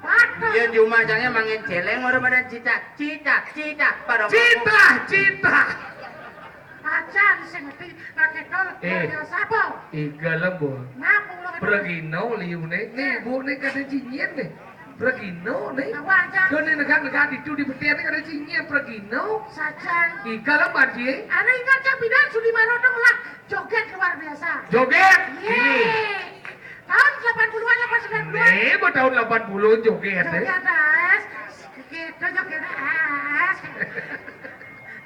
Speaker 3: batu.
Speaker 2: Yang di umajangnya mangin celeng orang pada cita. Pada
Speaker 1: Cita.
Speaker 3: Acan sing ngerti naketol biasa apa?
Speaker 1: Iga lembu.
Speaker 3: Napung lo
Speaker 1: Pergino liu nih bu nih kada cinyet nih. Pergino nih.
Speaker 3: Awajan
Speaker 1: Don nih negara itu di petian nih kada cinyet pergino.
Speaker 3: sajan.
Speaker 1: Iga lembar cie.
Speaker 3: Ada ingat yang bidan Sudi Marodong lah joget luar biasa.
Speaker 1: Joget. Ini.
Speaker 3: Yeay. Tahun 80-an apa 90-an?
Speaker 1: Nih mau tahun 80 joget deh.
Speaker 3: Joget as. Gitu joget as.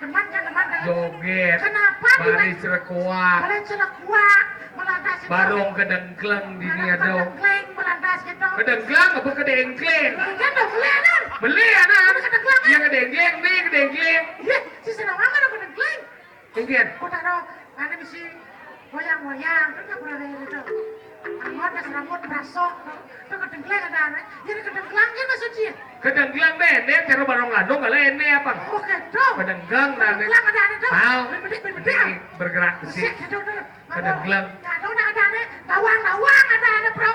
Speaker 3: Teman kan.
Speaker 1: Joget.
Speaker 3: Kenapa
Speaker 1: Baris rekuak.
Speaker 3: Boleh celak kuak melandas itu.
Speaker 1: Barong kedengkleng di nih ada.
Speaker 3: Kedengkleng melandas gitu.
Speaker 1: Kedengkleng apa kedengkleng?
Speaker 3: Kan dong kelihatan.
Speaker 1: Beli anak.
Speaker 3: Kedengkleng.
Speaker 1: Iya kedengkleng nih kedengkleng.
Speaker 3: Iya, si senawang kan kedengkleng.
Speaker 1: Ingin.
Speaker 3: Kau taruh mana misi goyang-goyang itu nggak pernah kayak gitu. Anggot das rambut berasok itu kedengkleng ada anak. Jadi kedengkleng kan maksudnya.
Speaker 1: Kedengkleng deh, nih cara barong ladong kalau ini apa?
Speaker 3: Oh gitu.
Speaker 1: Kedengkleng dan
Speaker 3: Kedengkleng ada anak tuh.
Speaker 1: Tahu.
Speaker 3: Beda.
Speaker 1: Ini bergerak ke sini.
Speaker 3: Gitu tuh.
Speaker 1: Kedengkleng.
Speaker 3: Nggak ada anak. Tawang ada anak bro.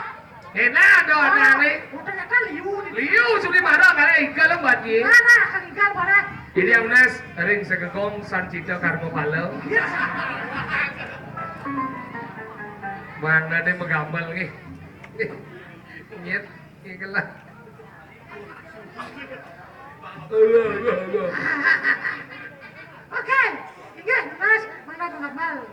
Speaker 1: Enak dong nari.
Speaker 3: Oh, ternyata liu nih.
Speaker 1: Liu sudi marah kali ikan lembat ye.
Speaker 3: Mana kalian boleh?
Speaker 1: Jadi yang nas ring segegong sancito karmo palo.
Speaker 3: Iya.
Speaker 1: Mana dia megambal nih. Nyet, ikalah.
Speaker 3: Oke, ini Mas, mana mengamal?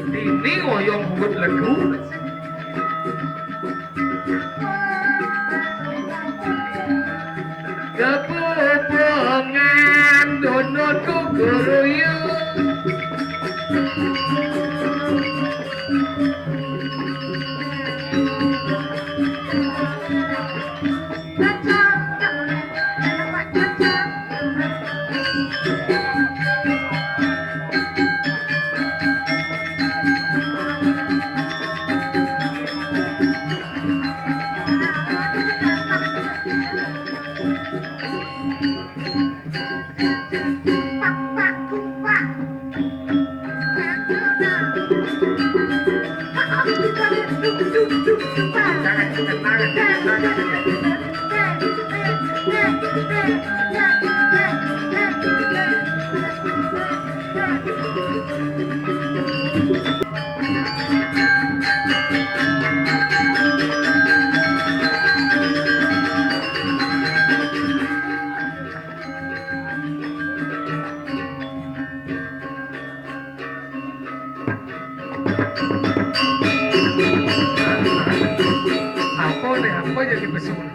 Speaker 1: Ini ngoyong buat lagu. Kepopongan donotku geruyung. Apa jadi pesona?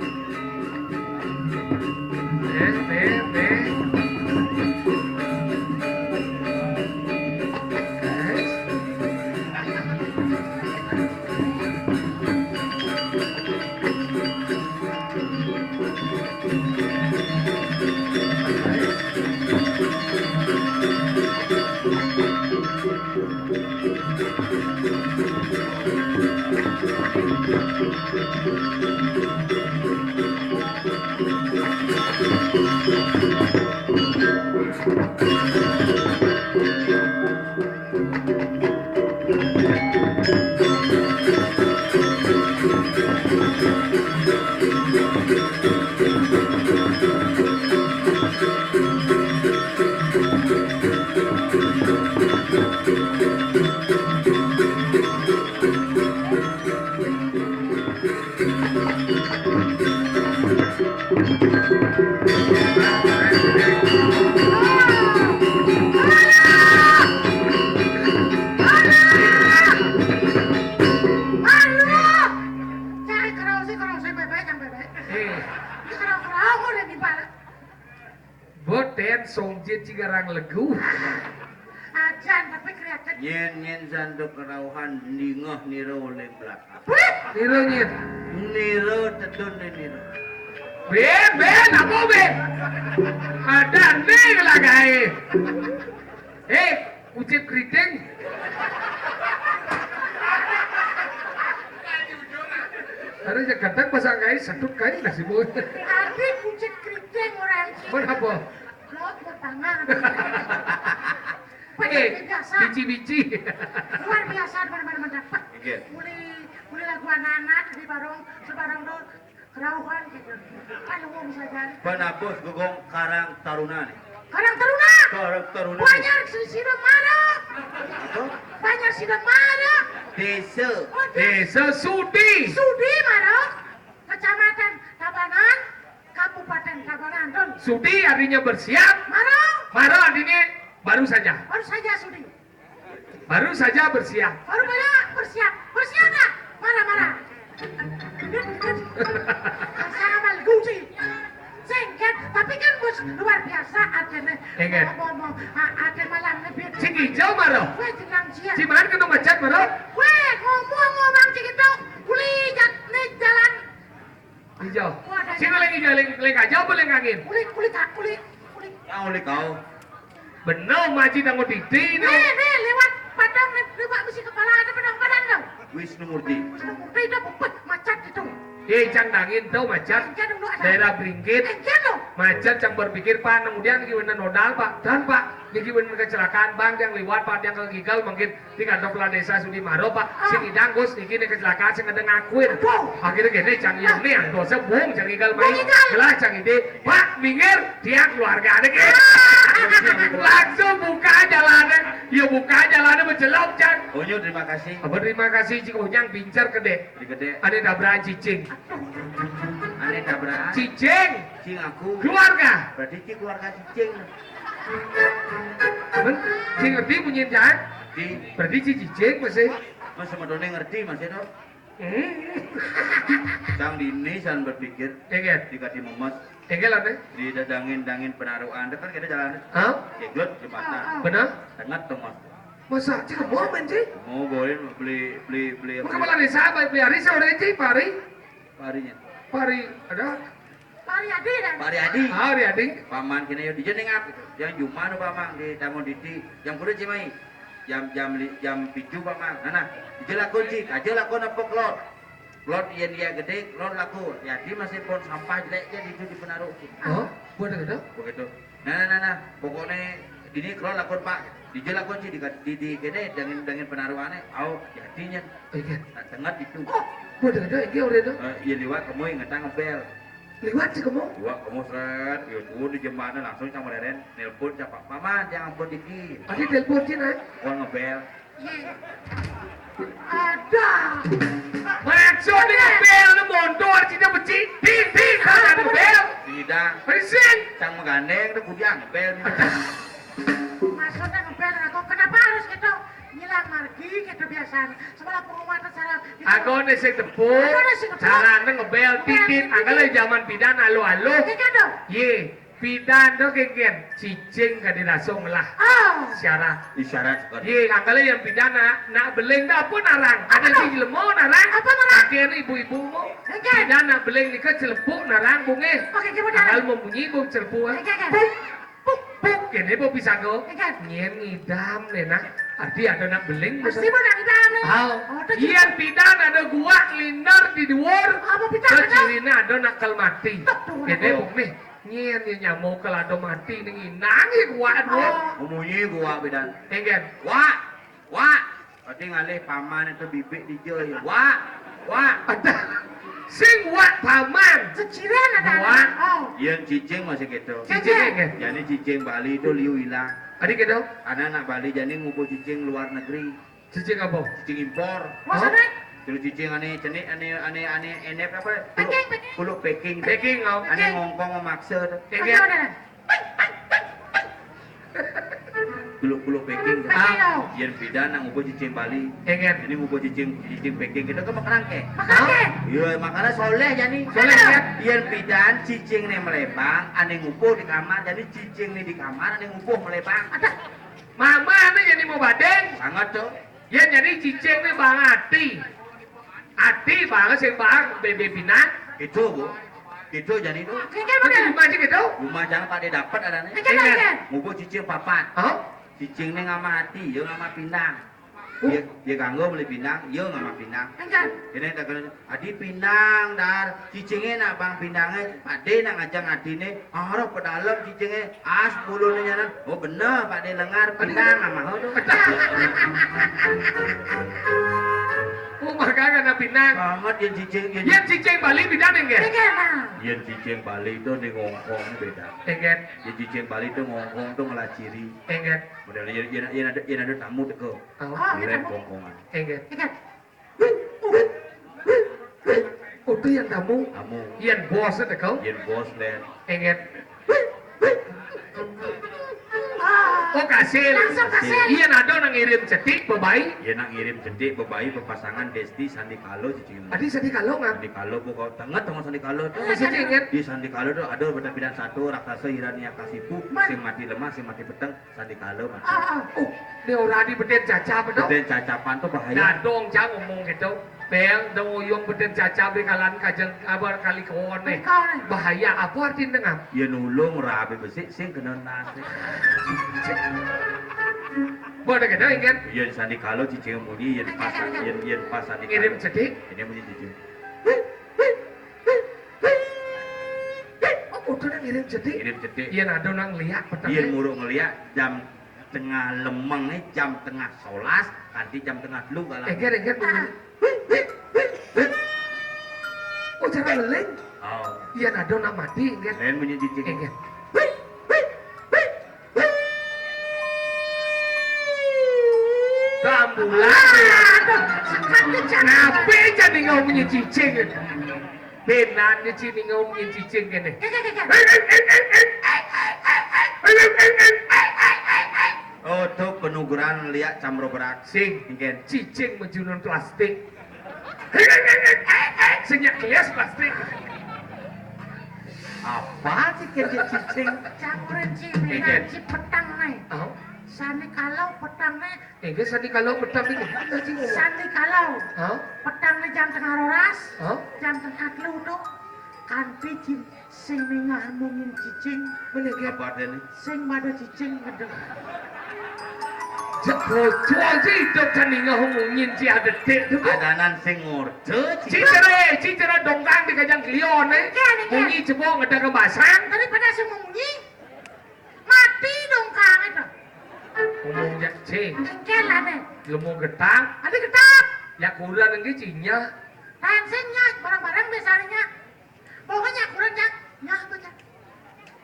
Speaker 1: Boten songjit cigarang legu.
Speaker 3: Ajan tapi kelihatan.
Speaker 2: Nyen sandok kerauhan dingah niro oleh belakang.
Speaker 1: Niro nyet.
Speaker 2: Niro tedun niro.
Speaker 1: Ben, apa ben? Ada nih lagai. Ucip keriting. Ada yang kata pasang kai satu kai nasi boy.
Speaker 3: Adi kucing keriting orang.
Speaker 1: Kenapa?
Speaker 3: Lot bertangan. Biasa.
Speaker 1: Bici-bici.
Speaker 3: Luar biasa benar-benar mendapat. Mulai lagu anak-anak di sebarang do kerauhan gitu. Kan lu bisa jadi.
Speaker 2: Penapus gogong Karang Taruna nih.
Speaker 3: Karang Taruna.
Speaker 2: Karang Taruna.
Speaker 3: Banyak sidang marah. Banyak sidang marah.
Speaker 1: Desa Sudi.
Speaker 3: Sudi marah. Kecamatan Tabanan, Kabupaten Tabanan.
Speaker 1: Sudi artinya bersiap. Marah artinya baru saja.
Speaker 3: Baru saja Sudi.
Speaker 1: Baru saja bersiap.
Speaker 3: Baru bersiap. Bersiap nggak? Marah. Sama Gucci. Sengket, tapi kan bos luar biasa adanya.
Speaker 1: Sengket.
Speaker 3: Ada malam lebih.
Speaker 1: Cik hijau marah.
Speaker 3: Weh jenang cia.
Speaker 1: Ciman kena macet marah.
Speaker 3: Weh ngomong cik itu. Kuli nih jalan.
Speaker 1: Hijau. Sini lagi leng hijau apa leng angin?
Speaker 3: Kuli.
Speaker 2: Yang oleh kau.
Speaker 1: Benar maji nanggut titi.
Speaker 3: Nih lewat padang lewat besi kepala ada padang dong.
Speaker 2: Wisnu Murti.
Speaker 3: Wisnu Murti itu macet itu.
Speaker 1: Cang dangin tuh macet.
Speaker 3: Engke dulu ada.
Speaker 1: Daerah Bringkit.
Speaker 3: Engke lo.
Speaker 1: Macet cang berpikir Pak, kemudian gimana nodal Pak. Dan Pak, ini gimana kecelakaan Bang yang lewat Pak, yang kegigal mungkin di kantor kepala desa Sudimaro Pak. Sing idang Gus, niki nih kecelakaan sing ngedeng ngakuin. Akhirnya gini cang yang nih yang dosa bung cang igal main. Kelah cang ide, Pak minggir, dia keluarga ada ke. Langsung buka jalannya, ya buka jalannya menjelok cang.
Speaker 2: Onyo terima kasih.
Speaker 1: Apa terima kasih Cik Onyang pincar gede.
Speaker 2: Di gede.
Speaker 1: Ada dabraan cicing.
Speaker 2: Aneh tabrak.
Speaker 1: Cicing
Speaker 2: Cing aku.
Speaker 1: keluarga.
Speaker 2: Berarti cing keluarga cicing.
Speaker 1: Men, sing ngerti bunyi jahat.
Speaker 2: Di
Speaker 1: Berarti cicing masih.
Speaker 2: Mas Semedone ngerti Mas itu.
Speaker 1: Hmm.
Speaker 2: Sang dini san berpikir
Speaker 1: Ingat,
Speaker 2: jika di memes
Speaker 1: ingat lah deh.
Speaker 2: di dangin penaruhan kan kita jalan
Speaker 1: Hah?
Speaker 2: jeglot jembatan
Speaker 1: Benar?
Speaker 2: tengah tuh Mas.
Speaker 1: Masa cik mau men cik?
Speaker 2: Mau boleh beli
Speaker 1: Bukan malah desa, baik beli hari sore cik, pari.
Speaker 2: parinya.
Speaker 1: Pari, ada?
Speaker 3: Pari adi dan.
Speaker 2: Pari Adi.
Speaker 1: Hari adik.
Speaker 2: Paman kini yo dijeneng apa? Yang Juma nu Paman di Taman Diti. Yang kudu cimai. Jam 7 Paman. Nah, dijelak kunci, aja laku nepok lot. Lot yang dia gede, lot laku. Ya di masih pon sampah jeleknya di penaruh.
Speaker 1: Oh, buat ada?
Speaker 2: Begitu. Nah. Pokoknya ini kalau lakon Pak, dijelak kunci di kene dengan penaruhannya. Au, jadinya.
Speaker 1: Ingat.
Speaker 2: Tak tengah itu.
Speaker 1: Oh, buat ada? Ingat udah itu.
Speaker 2: Iya liwat kamu yang ngetang ngebel.
Speaker 1: Lewat sih kamu.
Speaker 2: Dua kamu seret, ya tuh di jembatan langsung sama Deren, nelpon siapa? Paman, jangan pun dikit.
Speaker 1: Adik telepon sih nak.
Speaker 2: Orang ngebel.
Speaker 3: Ada.
Speaker 1: Maksud dia bel lu mondor cina beci. Ping, ada bel.
Speaker 2: Tidak,
Speaker 1: Berising.
Speaker 2: cang menggandeng tuh kudiang ngebel.
Speaker 3: Maksudnya ngebel aku kenapa harus gitu nyilang margi gitu biasanya sebelah pengumuman secara
Speaker 1: Aku nih sing tepuk. Caranya ngebel titit. Angkala zaman pidan alo-alo.
Speaker 3: gitu.
Speaker 1: Ye, pidan tuh kengken. Cicing ka dirasong lah.
Speaker 3: Oh.
Speaker 1: Syarat.
Speaker 2: Isyarat sekali.
Speaker 1: Ye, angkala yang pidana nak beleng dah apa narang? Ada si lemo narang.
Speaker 3: Apa narang?
Speaker 1: Akhirnya ibu-ibu mo.
Speaker 3: Oke.
Speaker 1: Pidana beleng ni ke celepuk narang bunge.
Speaker 3: Oke, kemudian.
Speaker 1: Angkal mau bunyi bung celepuk.
Speaker 3: Oke.
Speaker 1: Puk, kene po bisa go.
Speaker 3: Oke.
Speaker 1: Nyen ngidam nena. Arti ada nak beleng.
Speaker 3: Pasti mana kita nih?
Speaker 1: Hau,
Speaker 3: Oh, itu
Speaker 1: iyan pidan ada gua lindar di dhuwur.
Speaker 3: Apa pidan ada?
Speaker 1: Kecilina ada nakal mati.
Speaker 3: Betul.
Speaker 1: Kene bung nih. Nyen nyamuk kalau ada mati ning inang gua dhuwur.
Speaker 3: Oh.
Speaker 2: Ngomongnya gua bedan.
Speaker 1: Engen.
Speaker 2: Wah. Berarti ngalih paman itu bibik di joy. Wah.
Speaker 1: Ada sing wat paman.
Speaker 3: Seciran ada.
Speaker 1: Wah.
Speaker 3: Oh.
Speaker 2: Yang cicing masih gitu.
Speaker 1: Cicing engen.
Speaker 2: Jadi cicing Bali itu liu hilang.
Speaker 1: Adik gitu.
Speaker 2: Anak-anak Bali jadi ngumpul cicing luar negeri.
Speaker 1: Cicing apa?
Speaker 2: Cicing impor.
Speaker 3: Maksudnya
Speaker 2: Terus cicing aneh cenik aneh enep apa?
Speaker 3: Peking.
Speaker 2: Kuluk Peking.
Speaker 1: Peking ngau.
Speaker 2: Aneh ngongkong memaksa tuh.
Speaker 1: Engen.
Speaker 2: Kuluk Peking.
Speaker 3: Peking, oh.
Speaker 2: Yang pidana ngumpul cicing Bali.
Speaker 1: Engen.
Speaker 2: Ini ngumpul cicing Peking kita ke makan ke.
Speaker 3: Makanya.
Speaker 2: Iya, makanya soleh jadi.
Speaker 1: Soleh ya.
Speaker 2: Yang pidan cicing nih melebang, aneh ngumpul di kamar. Jadi cicing nih di kamar, aneh ngumpul melebang.
Speaker 3: Ada.
Speaker 1: Mama nih jadi mau badeng.
Speaker 2: Sangat tuh.
Speaker 1: Ya jadi cicing nih bang Ati. Ati banget sih bang bebe pinang.
Speaker 2: Itu bu. Itu jadi itu.
Speaker 3: Kengkel
Speaker 1: Mana
Speaker 3: mana?
Speaker 1: rumah sih gitu?
Speaker 2: Rumah jangan pada dapat ada nih.
Speaker 3: Kengkel.
Speaker 2: Ngumpul cicing papat.
Speaker 1: Oh?
Speaker 2: Cicing nih ngama hati, ya ngama pinang. Dia ganggu beli pinang, ya ngama pinang.
Speaker 3: Kengkel.
Speaker 2: Ini tak kena, adi pinang dar, cicingnya nak bang pinangnya, ade nak ngajang adine, arah pedalam cicingnya, as bulu nyaran, oh bener pak de lengar pinang sama hodo.
Speaker 1: Oh makanya na pinang.
Speaker 2: Amat yang cicing,
Speaker 1: Ya cicing Bali pinang enggak?
Speaker 3: Kengkel nah.
Speaker 2: yang cicing Bali itu di ngongkong beda.
Speaker 1: Enggak.
Speaker 2: Yang cicing Bali itu ngongkong tuh ngelaciri.
Speaker 1: Enggak.
Speaker 2: Model yang ada tamu teko,
Speaker 1: Oh?
Speaker 2: boleh ngongkongan.
Speaker 1: Enggak.
Speaker 3: Kengkel.
Speaker 1: Oh itu yang tamu.
Speaker 2: Tamu,
Speaker 1: Yang bos itu kau?
Speaker 2: yang bos dan
Speaker 1: Enggak.
Speaker 3: Oh.
Speaker 1: Oh kasih.
Speaker 3: Langsung kasih.
Speaker 1: Iya nado nang ngirim cetik bebai.
Speaker 2: yang nak ngirim jentik bebayi berpasangan Desti Sandi Kalo cicing.
Speaker 1: Adi sedih kalau nggak?
Speaker 2: Sandi Kalo pokok tengah tengah Sandi Kalo tuh.
Speaker 1: Masih ingat?
Speaker 2: Di Sandi Kalo tuh ada beda satu raksasa Hirania Kasipu, sing mati lemah, sing mati peteng, Sandi Kalo mati.
Speaker 1: Oh, dia orang di beden caca betul.
Speaker 2: Dan cacapan tuh bahaya.
Speaker 1: Dadong jangan ngomong gitu. Bel dong uyung beden caca bekalan kajeng abar kali kawan nih. Bahaya apa arti dengar?
Speaker 2: Ya nulung rapi besi, sing kena nasi.
Speaker 1: Boleh kita ingat?
Speaker 2: Ya Sandi Kalo cicing mudi, yang pas Sandi
Speaker 1: Ngirim
Speaker 2: Kalo.
Speaker 1: cetik.
Speaker 2: Ini mudi cicing.
Speaker 1: ngirim cedik.
Speaker 2: Ngirim cedik.
Speaker 1: Yen ada nang lihat petang.
Speaker 2: Yen muruk ngeliat jam tengah lemeng jam tengah 11 kanthi jam tengah 3 kalah.
Speaker 1: Engger oh cara ngeleng.
Speaker 2: Oh.
Speaker 1: Yen ada nang mati engger.
Speaker 2: Lain bunyi cicing.
Speaker 1: Engger. Rambulan. Ngapain jadi ngomongin cicing? Benarnya cini ngomongin cicing kene.
Speaker 2: Oh, tuh penuguran liat camro berat.
Speaker 1: Sing,
Speaker 2: Mungkin.
Speaker 1: cicing menjunun plastik. Senyak kelas plastik.
Speaker 2: Apa sih kayak cicing?
Speaker 3: Campurin cimilan si petang nih.
Speaker 1: Oh,
Speaker 3: Sani kalau petang nih.
Speaker 1: enggak sani kalau petang ini.
Speaker 3: Sani kalau
Speaker 1: Oh,
Speaker 3: petang nih jam tengah rolas.
Speaker 1: oh,
Speaker 3: Jam tengah telu tuh. Kanti jin sing ngomongin cicing.
Speaker 1: menegak.
Speaker 2: Apa ini?
Speaker 3: Sing pada cicing gedeng.
Speaker 1: Bojo aja hidup sani ngomongin si ada dek tuh.
Speaker 2: Adanan sing ngorde
Speaker 1: Cicere dongkang di kajang klion munyi cebong ada kebasan.
Speaker 3: Daripada sing memunyi. Mati dong kang itu.
Speaker 1: Ngomong jak cing,
Speaker 3: Engkel lah nih.
Speaker 1: lemu getang,
Speaker 3: Ada ketap.
Speaker 1: ya kurang lagi cinya.
Speaker 3: Tensingnya barang-barang biasanya. Pokoknya kurang jak. Nyah baca.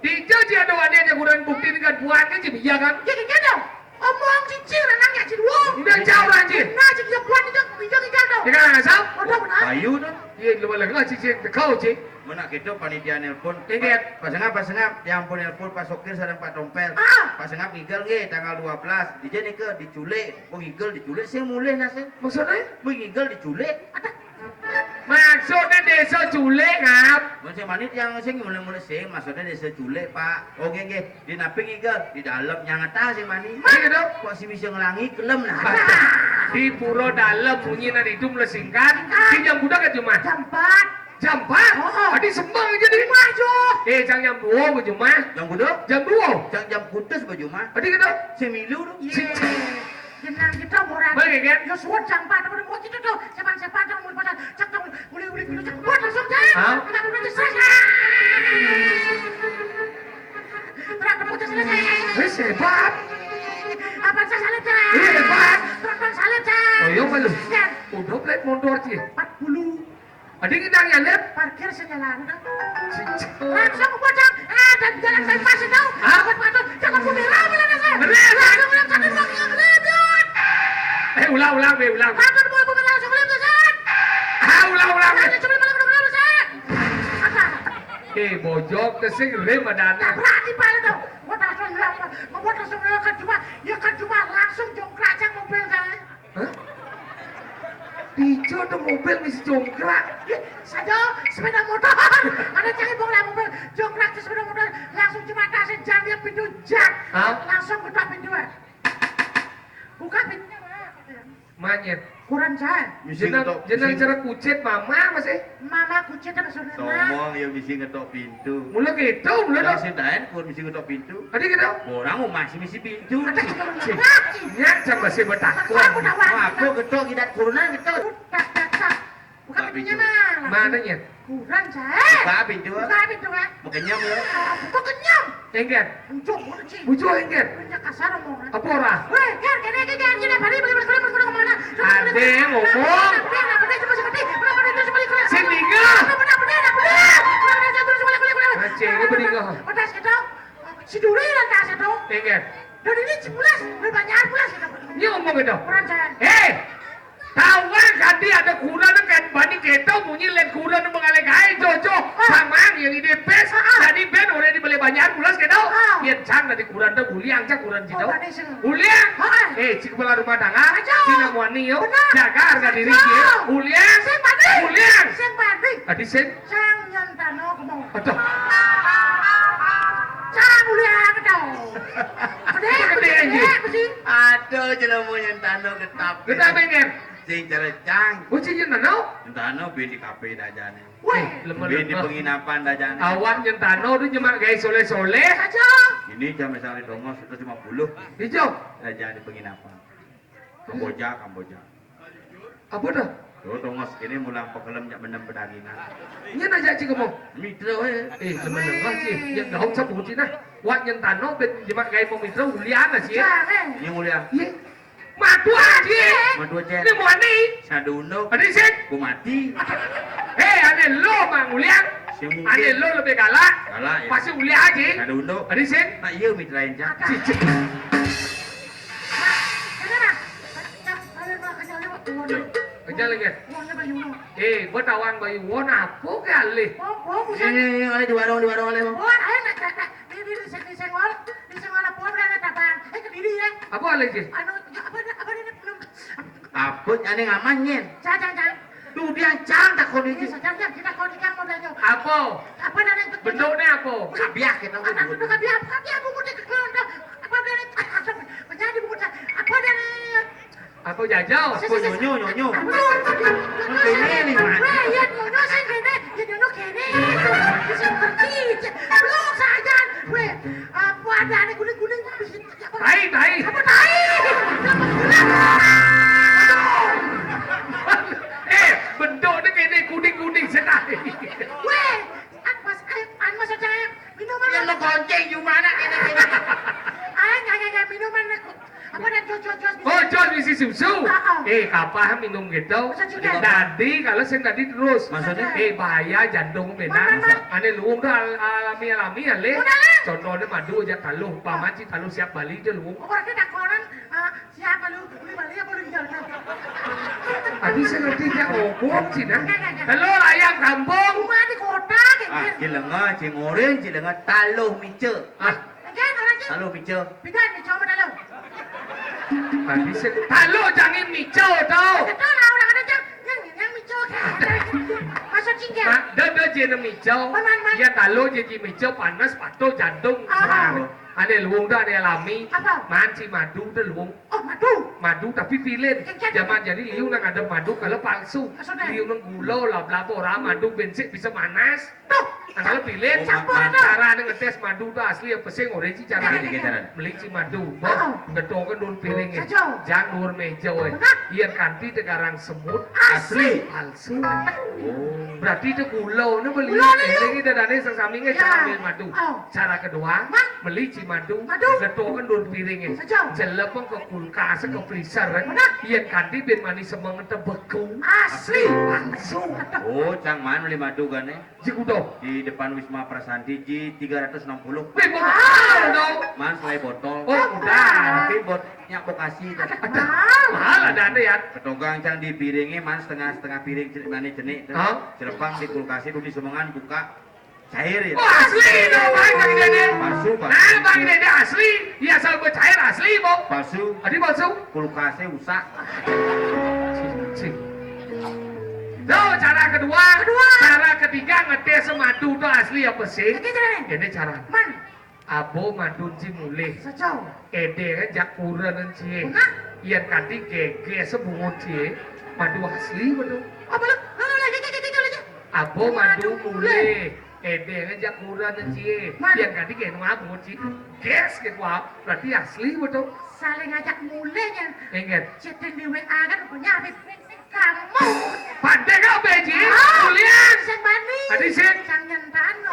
Speaker 1: Dijauh dia ada wadah aja kurang bukti dengan buahnya sih iya kan?
Speaker 3: Jadi dong. Omong cicing renangnya ciduo.
Speaker 1: Udah jauh anjir.
Speaker 3: Nah jadi buat itu bijak dong.
Speaker 1: Dia kan asal?
Speaker 3: Udah benar.
Speaker 2: Bayu tuh.
Speaker 1: Iya lu lagi nggak cicing kau cing.
Speaker 2: Mana gitu panitia nelpon.
Speaker 1: Ingat.
Speaker 2: Pasengap, yang pun nelpon Pak Sokir sareng Pak Tompel.
Speaker 3: Ah.
Speaker 2: Pasengap ngigel nge tanggal 12. Dije nih ke diculik, mau ngigel diculik sih mulai nasi.
Speaker 1: Maksudnya?
Speaker 2: Mau ngigel diculik.
Speaker 1: Maksudnya desa culik ngap.
Speaker 2: Masih manit yang sing mulai sing maksudnya desa culik Pak. Oke nge, di naping ngigel di dalam nyangata sih manit.
Speaker 1: Iya dong.
Speaker 2: Kok si bisa ngelangi kelem nah.
Speaker 1: Di puro dalam bunyi nadi itu melesingkan. Si jam budak kan cuma
Speaker 3: Jam 4.
Speaker 1: jam 4.
Speaker 3: Oh.
Speaker 1: Adi sembang jadi maju. Jang jam 2 baju mah.
Speaker 2: Yang budok,
Speaker 1: Jam 2.
Speaker 2: jam putus baju mah.
Speaker 1: Adi gitu.
Speaker 2: Si milu tuh.
Speaker 3: Jenang kita boran.
Speaker 1: Baik kan?
Speaker 3: Yo suwon jam 4 udah mau gitu tuh. Sepan dong mau pasang. Cak dong. Uli gitu cak buat langsung cak.
Speaker 1: Hah?
Speaker 3: Kita udah selesai. Berat kamu udah selesai.
Speaker 1: Hebat.
Speaker 3: Apa saya salib cak?
Speaker 1: Hebat.
Speaker 3: Berat salib cak.
Speaker 1: Oh iya malu.
Speaker 3: Kan
Speaker 1: Udah plate mundur sih.
Speaker 3: 40.
Speaker 1: Adi kita nyalip.
Speaker 3: Parkir sejalan. Langsung bocang. Dan jalan saya pasti tahu.
Speaker 1: Hah?
Speaker 3: Buat patut. Jangan bumi rame lah saya.
Speaker 1: Bener.
Speaker 3: Langsung bilang satu bangnya beledut.
Speaker 1: Ulang.
Speaker 3: Patut mau bumi langsung bilang saya.
Speaker 1: Ulang.
Speaker 3: Saya cuma malam udah saya. Apa?
Speaker 1: Bojok kesing rem adane.
Speaker 3: Tak berani paling tau. Buat langsung kan cuma langsung jongkracang mobil saya.
Speaker 1: Hah? Dijo ada mobil misi jongkrak.
Speaker 3: Saja sepeda motor. Ada cari bola mobil jongkrak ke sepeda motor langsung cuma kasih jam dia pintu jak.
Speaker 1: Hah?
Speaker 3: Langsung buka pintu. Buka pintunya.
Speaker 1: Manyet.
Speaker 3: Kurang saya.
Speaker 1: Jenang cara kucet mama masih.
Speaker 3: Mama kucing dan saudara.
Speaker 2: Somong ya bisa ngetok pintu.
Speaker 1: Mula gitu, mula
Speaker 2: Kalau
Speaker 1: dong.
Speaker 2: si Daen kur mesti ngetok pintu.
Speaker 1: Adi gitu.
Speaker 2: Orang mau masih misi pintu.
Speaker 3: Ada kita lagi.
Speaker 1: Nyak sama si betakun.
Speaker 3: Aku dah
Speaker 2: Wah, aku getok tidak kurunan getok.
Speaker 3: Tak. Buka pintunya mah.
Speaker 1: Mana nya?
Speaker 3: Kurang saya.
Speaker 2: Buka pintu.
Speaker 3: Buka pintu ya.
Speaker 2: Mau kenyam ya.
Speaker 3: Buka kenyam.
Speaker 1: Engger.
Speaker 3: Bujuk mana sih?
Speaker 1: Bujo engger.
Speaker 3: Banyak kasar omongan.
Speaker 1: Apa ora?
Speaker 3: Weh, kan kene balik kemana?
Speaker 1: Ade ngomong. Sing tinggal. Aceh ini beringat.
Speaker 3: Pedas itu. Si Duri lantas itu.
Speaker 1: Engger.
Speaker 3: Dan ini 11, lebih banyak 11 itu.
Speaker 1: Ini ngomong gitu.
Speaker 3: Kurang saya.
Speaker 1: Tahu kan tadi ada kuda kan bani kita bunyi lihat kuda mengalih kai jojo sama yang ide pes jadi ben udah dibeli banyak bulas kita lihat can dari kuda tuh uliang cak kuda kita uliang cik kepala rumah tangga cina muani yo jaga harga diri dia uliang
Speaker 3: Sing padi.
Speaker 1: adi sen
Speaker 3: Sang nyantano kemau.
Speaker 1: aduh
Speaker 3: Sang uliang dong.
Speaker 1: Gede aja.
Speaker 2: Aduh, jelas mau nyentano getap.
Speaker 1: kita pengen
Speaker 2: Sing cerecang.
Speaker 1: ucinya nano
Speaker 2: Nyentano bin di kafe dajane.
Speaker 3: Weh,
Speaker 2: Bin di penginapan dajane.
Speaker 1: awan nyentano tuh cuma gaya soleh
Speaker 3: aja.
Speaker 2: Ini jam misalnya dongos 150.
Speaker 1: hijau
Speaker 2: Dajane penginapan. Kamboja.
Speaker 1: apa dah
Speaker 2: Tuh tongos ini mulang pekelem nyak benem pedagingan.
Speaker 1: Nya aja cik kamu.
Speaker 2: Mitra we.
Speaker 1: Sebenarnya enggak sih. Yang gaung sebut sih nah. Wak yang tano ben dipakai mau mitra ulian sih.
Speaker 3: Jangan.
Speaker 2: Yang mulia.
Speaker 1: Ye. Matu aja.
Speaker 2: Madu cen.
Speaker 1: Ini mau nih.
Speaker 2: Saduno.
Speaker 1: Ada sih.
Speaker 2: Ku mati.
Speaker 1: Ane lo mang ulian.
Speaker 2: Si mungkin.
Speaker 1: Ane lo lebih galak.
Speaker 2: Galak ya.
Speaker 1: Pasti ulian aja.
Speaker 2: Saduno.
Speaker 1: Ada sih.
Speaker 2: Nah iya mitra enca.
Speaker 1: Cicik. Kerja lagi. Buat awang bayu wona apa kali?
Speaker 2: Ini ada di warung ale.
Speaker 1: Apa lagi?
Speaker 2: Apa ane ngamanyen? Duh dia cang tak kon iki.
Speaker 1: Apa? Bentuknya apa?
Speaker 2: Kabiak kita
Speaker 1: Apa jajau?
Speaker 2: Apa nyonyo.
Speaker 1: Tai. Bentuknya kayak kuning sedang.
Speaker 2: Yang lo konceng gimana ini?
Speaker 1: Oh, John isi susu. Kapal minum gitu. Tadi kalau saya tadi terus.
Speaker 2: Maksudnya?
Speaker 1: Bahaya jantung benar. Ane luung tuh alami ale. Contohnya madu aja taluh. Paman sih taluh siap balik aja luung. Tadi saya ngerti dia ngomong sih nah. Halo ayam kampung.
Speaker 2: Cilenga, cingoren, cilenga taluh mice. Taluh mice.
Speaker 1: Tadi saya taluh jangan micau tau. Dia jadi micau. Dia taluh jadi micau panas patuh jantung. Ada luung dah ada alami. Manci madu dah luung. Madu tapi pilih. Zaman jadi liu nang ada madu kalau palsu. Liu nang gula lap orang madu bensin bisa manas. Kalau pilih cara ngetes madu dah asli apa sih orangnya cara beli si madu. Gedong dun piring jangan nur meja we. Iya kanti tegarang semut asli palsu. Berarti itu gula nu beli ini dadane sampingnya cara ambil madu. Cara kedua beli si madu gedong dun piringnya. Jelepeng ke kulkas ke freezer. Iya kanti ben manis semangat beku asli palsu.
Speaker 2: Oh, cang man beli madu kan
Speaker 1: Jikudo
Speaker 2: di depan Wisma Prasanti Ji 360.
Speaker 1: mahal dong.
Speaker 2: Man selai botol.
Speaker 1: Oh udah.
Speaker 2: Tapi botnya Bekasi.
Speaker 1: Mahal ada ya.
Speaker 2: Ketonggang cang di piringnya man setengah piring jenik. Jelepang di kulkas itu di semangan buka cair ya.
Speaker 1: Oh asli dong bang Dede.
Speaker 2: Palsu pak.
Speaker 1: Nah bang Dede asli. Iya asal gue cair asli bo.
Speaker 2: Palsu.
Speaker 1: Adi palsu.
Speaker 2: Kulkasnya rusak.
Speaker 1: Tuh cara kedua. Cara ketiga ngetes madu tuh asli apa sih? Ini cara. Abo madu cimule. Ede jak kuran cie. Ian kanti gege sebungut cie. Madu asli betul. Abo madu mule. Ede jak kuran cie. Ian kanti gege nunggu cie. Ges ke gua. Berarti asli betul.
Speaker 3: Saling ngajak mulenya.
Speaker 1: Ingat.
Speaker 3: Chatting di WA kan punya habis kamu.
Speaker 1: Pandai kau beji. Kuliah.
Speaker 3: Sen bani.
Speaker 1: Adi sih.
Speaker 3: Sang nyentano.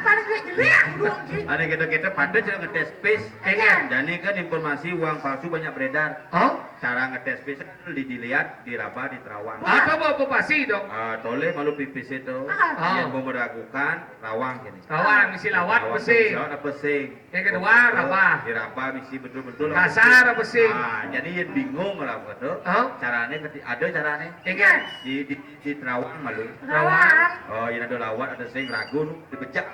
Speaker 3: Paling gue dilihat dong.
Speaker 2: Ada kita pada cara ngetes space.
Speaker 1: Ingat.
Speaker 2: Jadi kan informasi uang palsu banyak beredar.
Speaker 1: Oh?
Speaker 2: Cara ngetes space dilihat, diraba, di Terawang.
Speaker 1: Apa mau pasti dong?
Speaker 2: Toleh malu pipis itu. Yang mau meragukan Rawang gini.
Speaker 1: Rawang misi lawat pesing.
Speaker 2: Lawat apa pesing?
Speaker 1: Yang kedua rabah.
Speaker 2: Diraba misi betul-betul.
Speaker 1: Kasar apa pesing?
Speaker 2: Jadi yang bingung lah betul. Caranya ada caranya.
Speaker 1: Ingat.
Speaker 2: Di Terawang malu.
Speaker 1: Rawang.
Speaker 2: Oh, ini ada lawat, ada sing ragu, dibejak.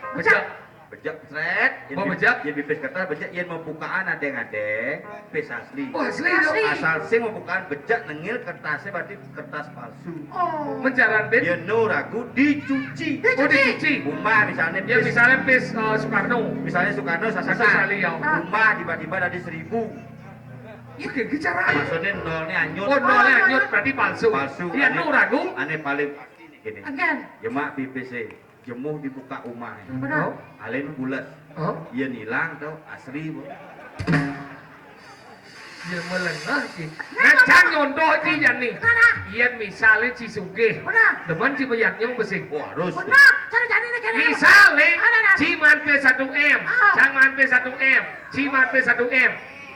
Speaker 2: Bejak seret.
Speaker 1: Oh, bejak?
Speaker 2: Yang bipis kertas bejak yang membukaan adeng-adeng pis asli.
Speaker 1: Oh, asli dong.
Speaker 2: Asal sing membukaan bejak nengil kertasnya berarti kertas palsu.
Speaker 3: Oh.
Speaker 1: Menjalan bet.
Speaker 2: Ya no ragu dicuci.
Speaker 1: Oh dicuci.
Speaker 2: Umpah misalnya
Speaker 1: Ya
Speaker 2: pis.
Speaker 1: misalnya pis Soekarno.
Speaker 2: Misalnya Soekarno
Speaker 1: Satu
Speaker 2: sasa.
Speaker 1: kali ya.
Speaker 2: Umpah tiba-tiba dari 1000.
Speaker 1: Oke, bicara.
Speaker 2: Maksudnya nolnya anyut.
Speaker 1: Oh, nolnya anyut berarti palsu.
Speaker 2: Palsu.
Speaker 1: Iya, no ragu.
Speaker 2: Aneh paling pasti nih gini.
Speaker 3: Again.
Speaker 2: Jemak pipis jemuh dibuka umah.
Speaker 3: Benar.
Speaker 2: Alen bulat.
Speaker 1: Oh.
Speaker 2: Iya nilang tuh asli bu.
Speaker 1: Ya melengah Ci. Nah can nyondo Ci jani.
Speaker 3: Mana?
Speaker 1: Yen misalnya Ci sugih.
Speaker 3: Benar.
Speaker 1: Demen Ci bayarnya besing.
Speaker 2: Wah, harus.
Speaker 3: Benar, cara jadi ini kene.
Speaker 1: Misalnya
Speaker 3: Ada.
Speaker 1: Ci mampe 1M,
Speaker 3: Ah.
Speaker 1: Cang mampe 1M, Ci mampe 1M.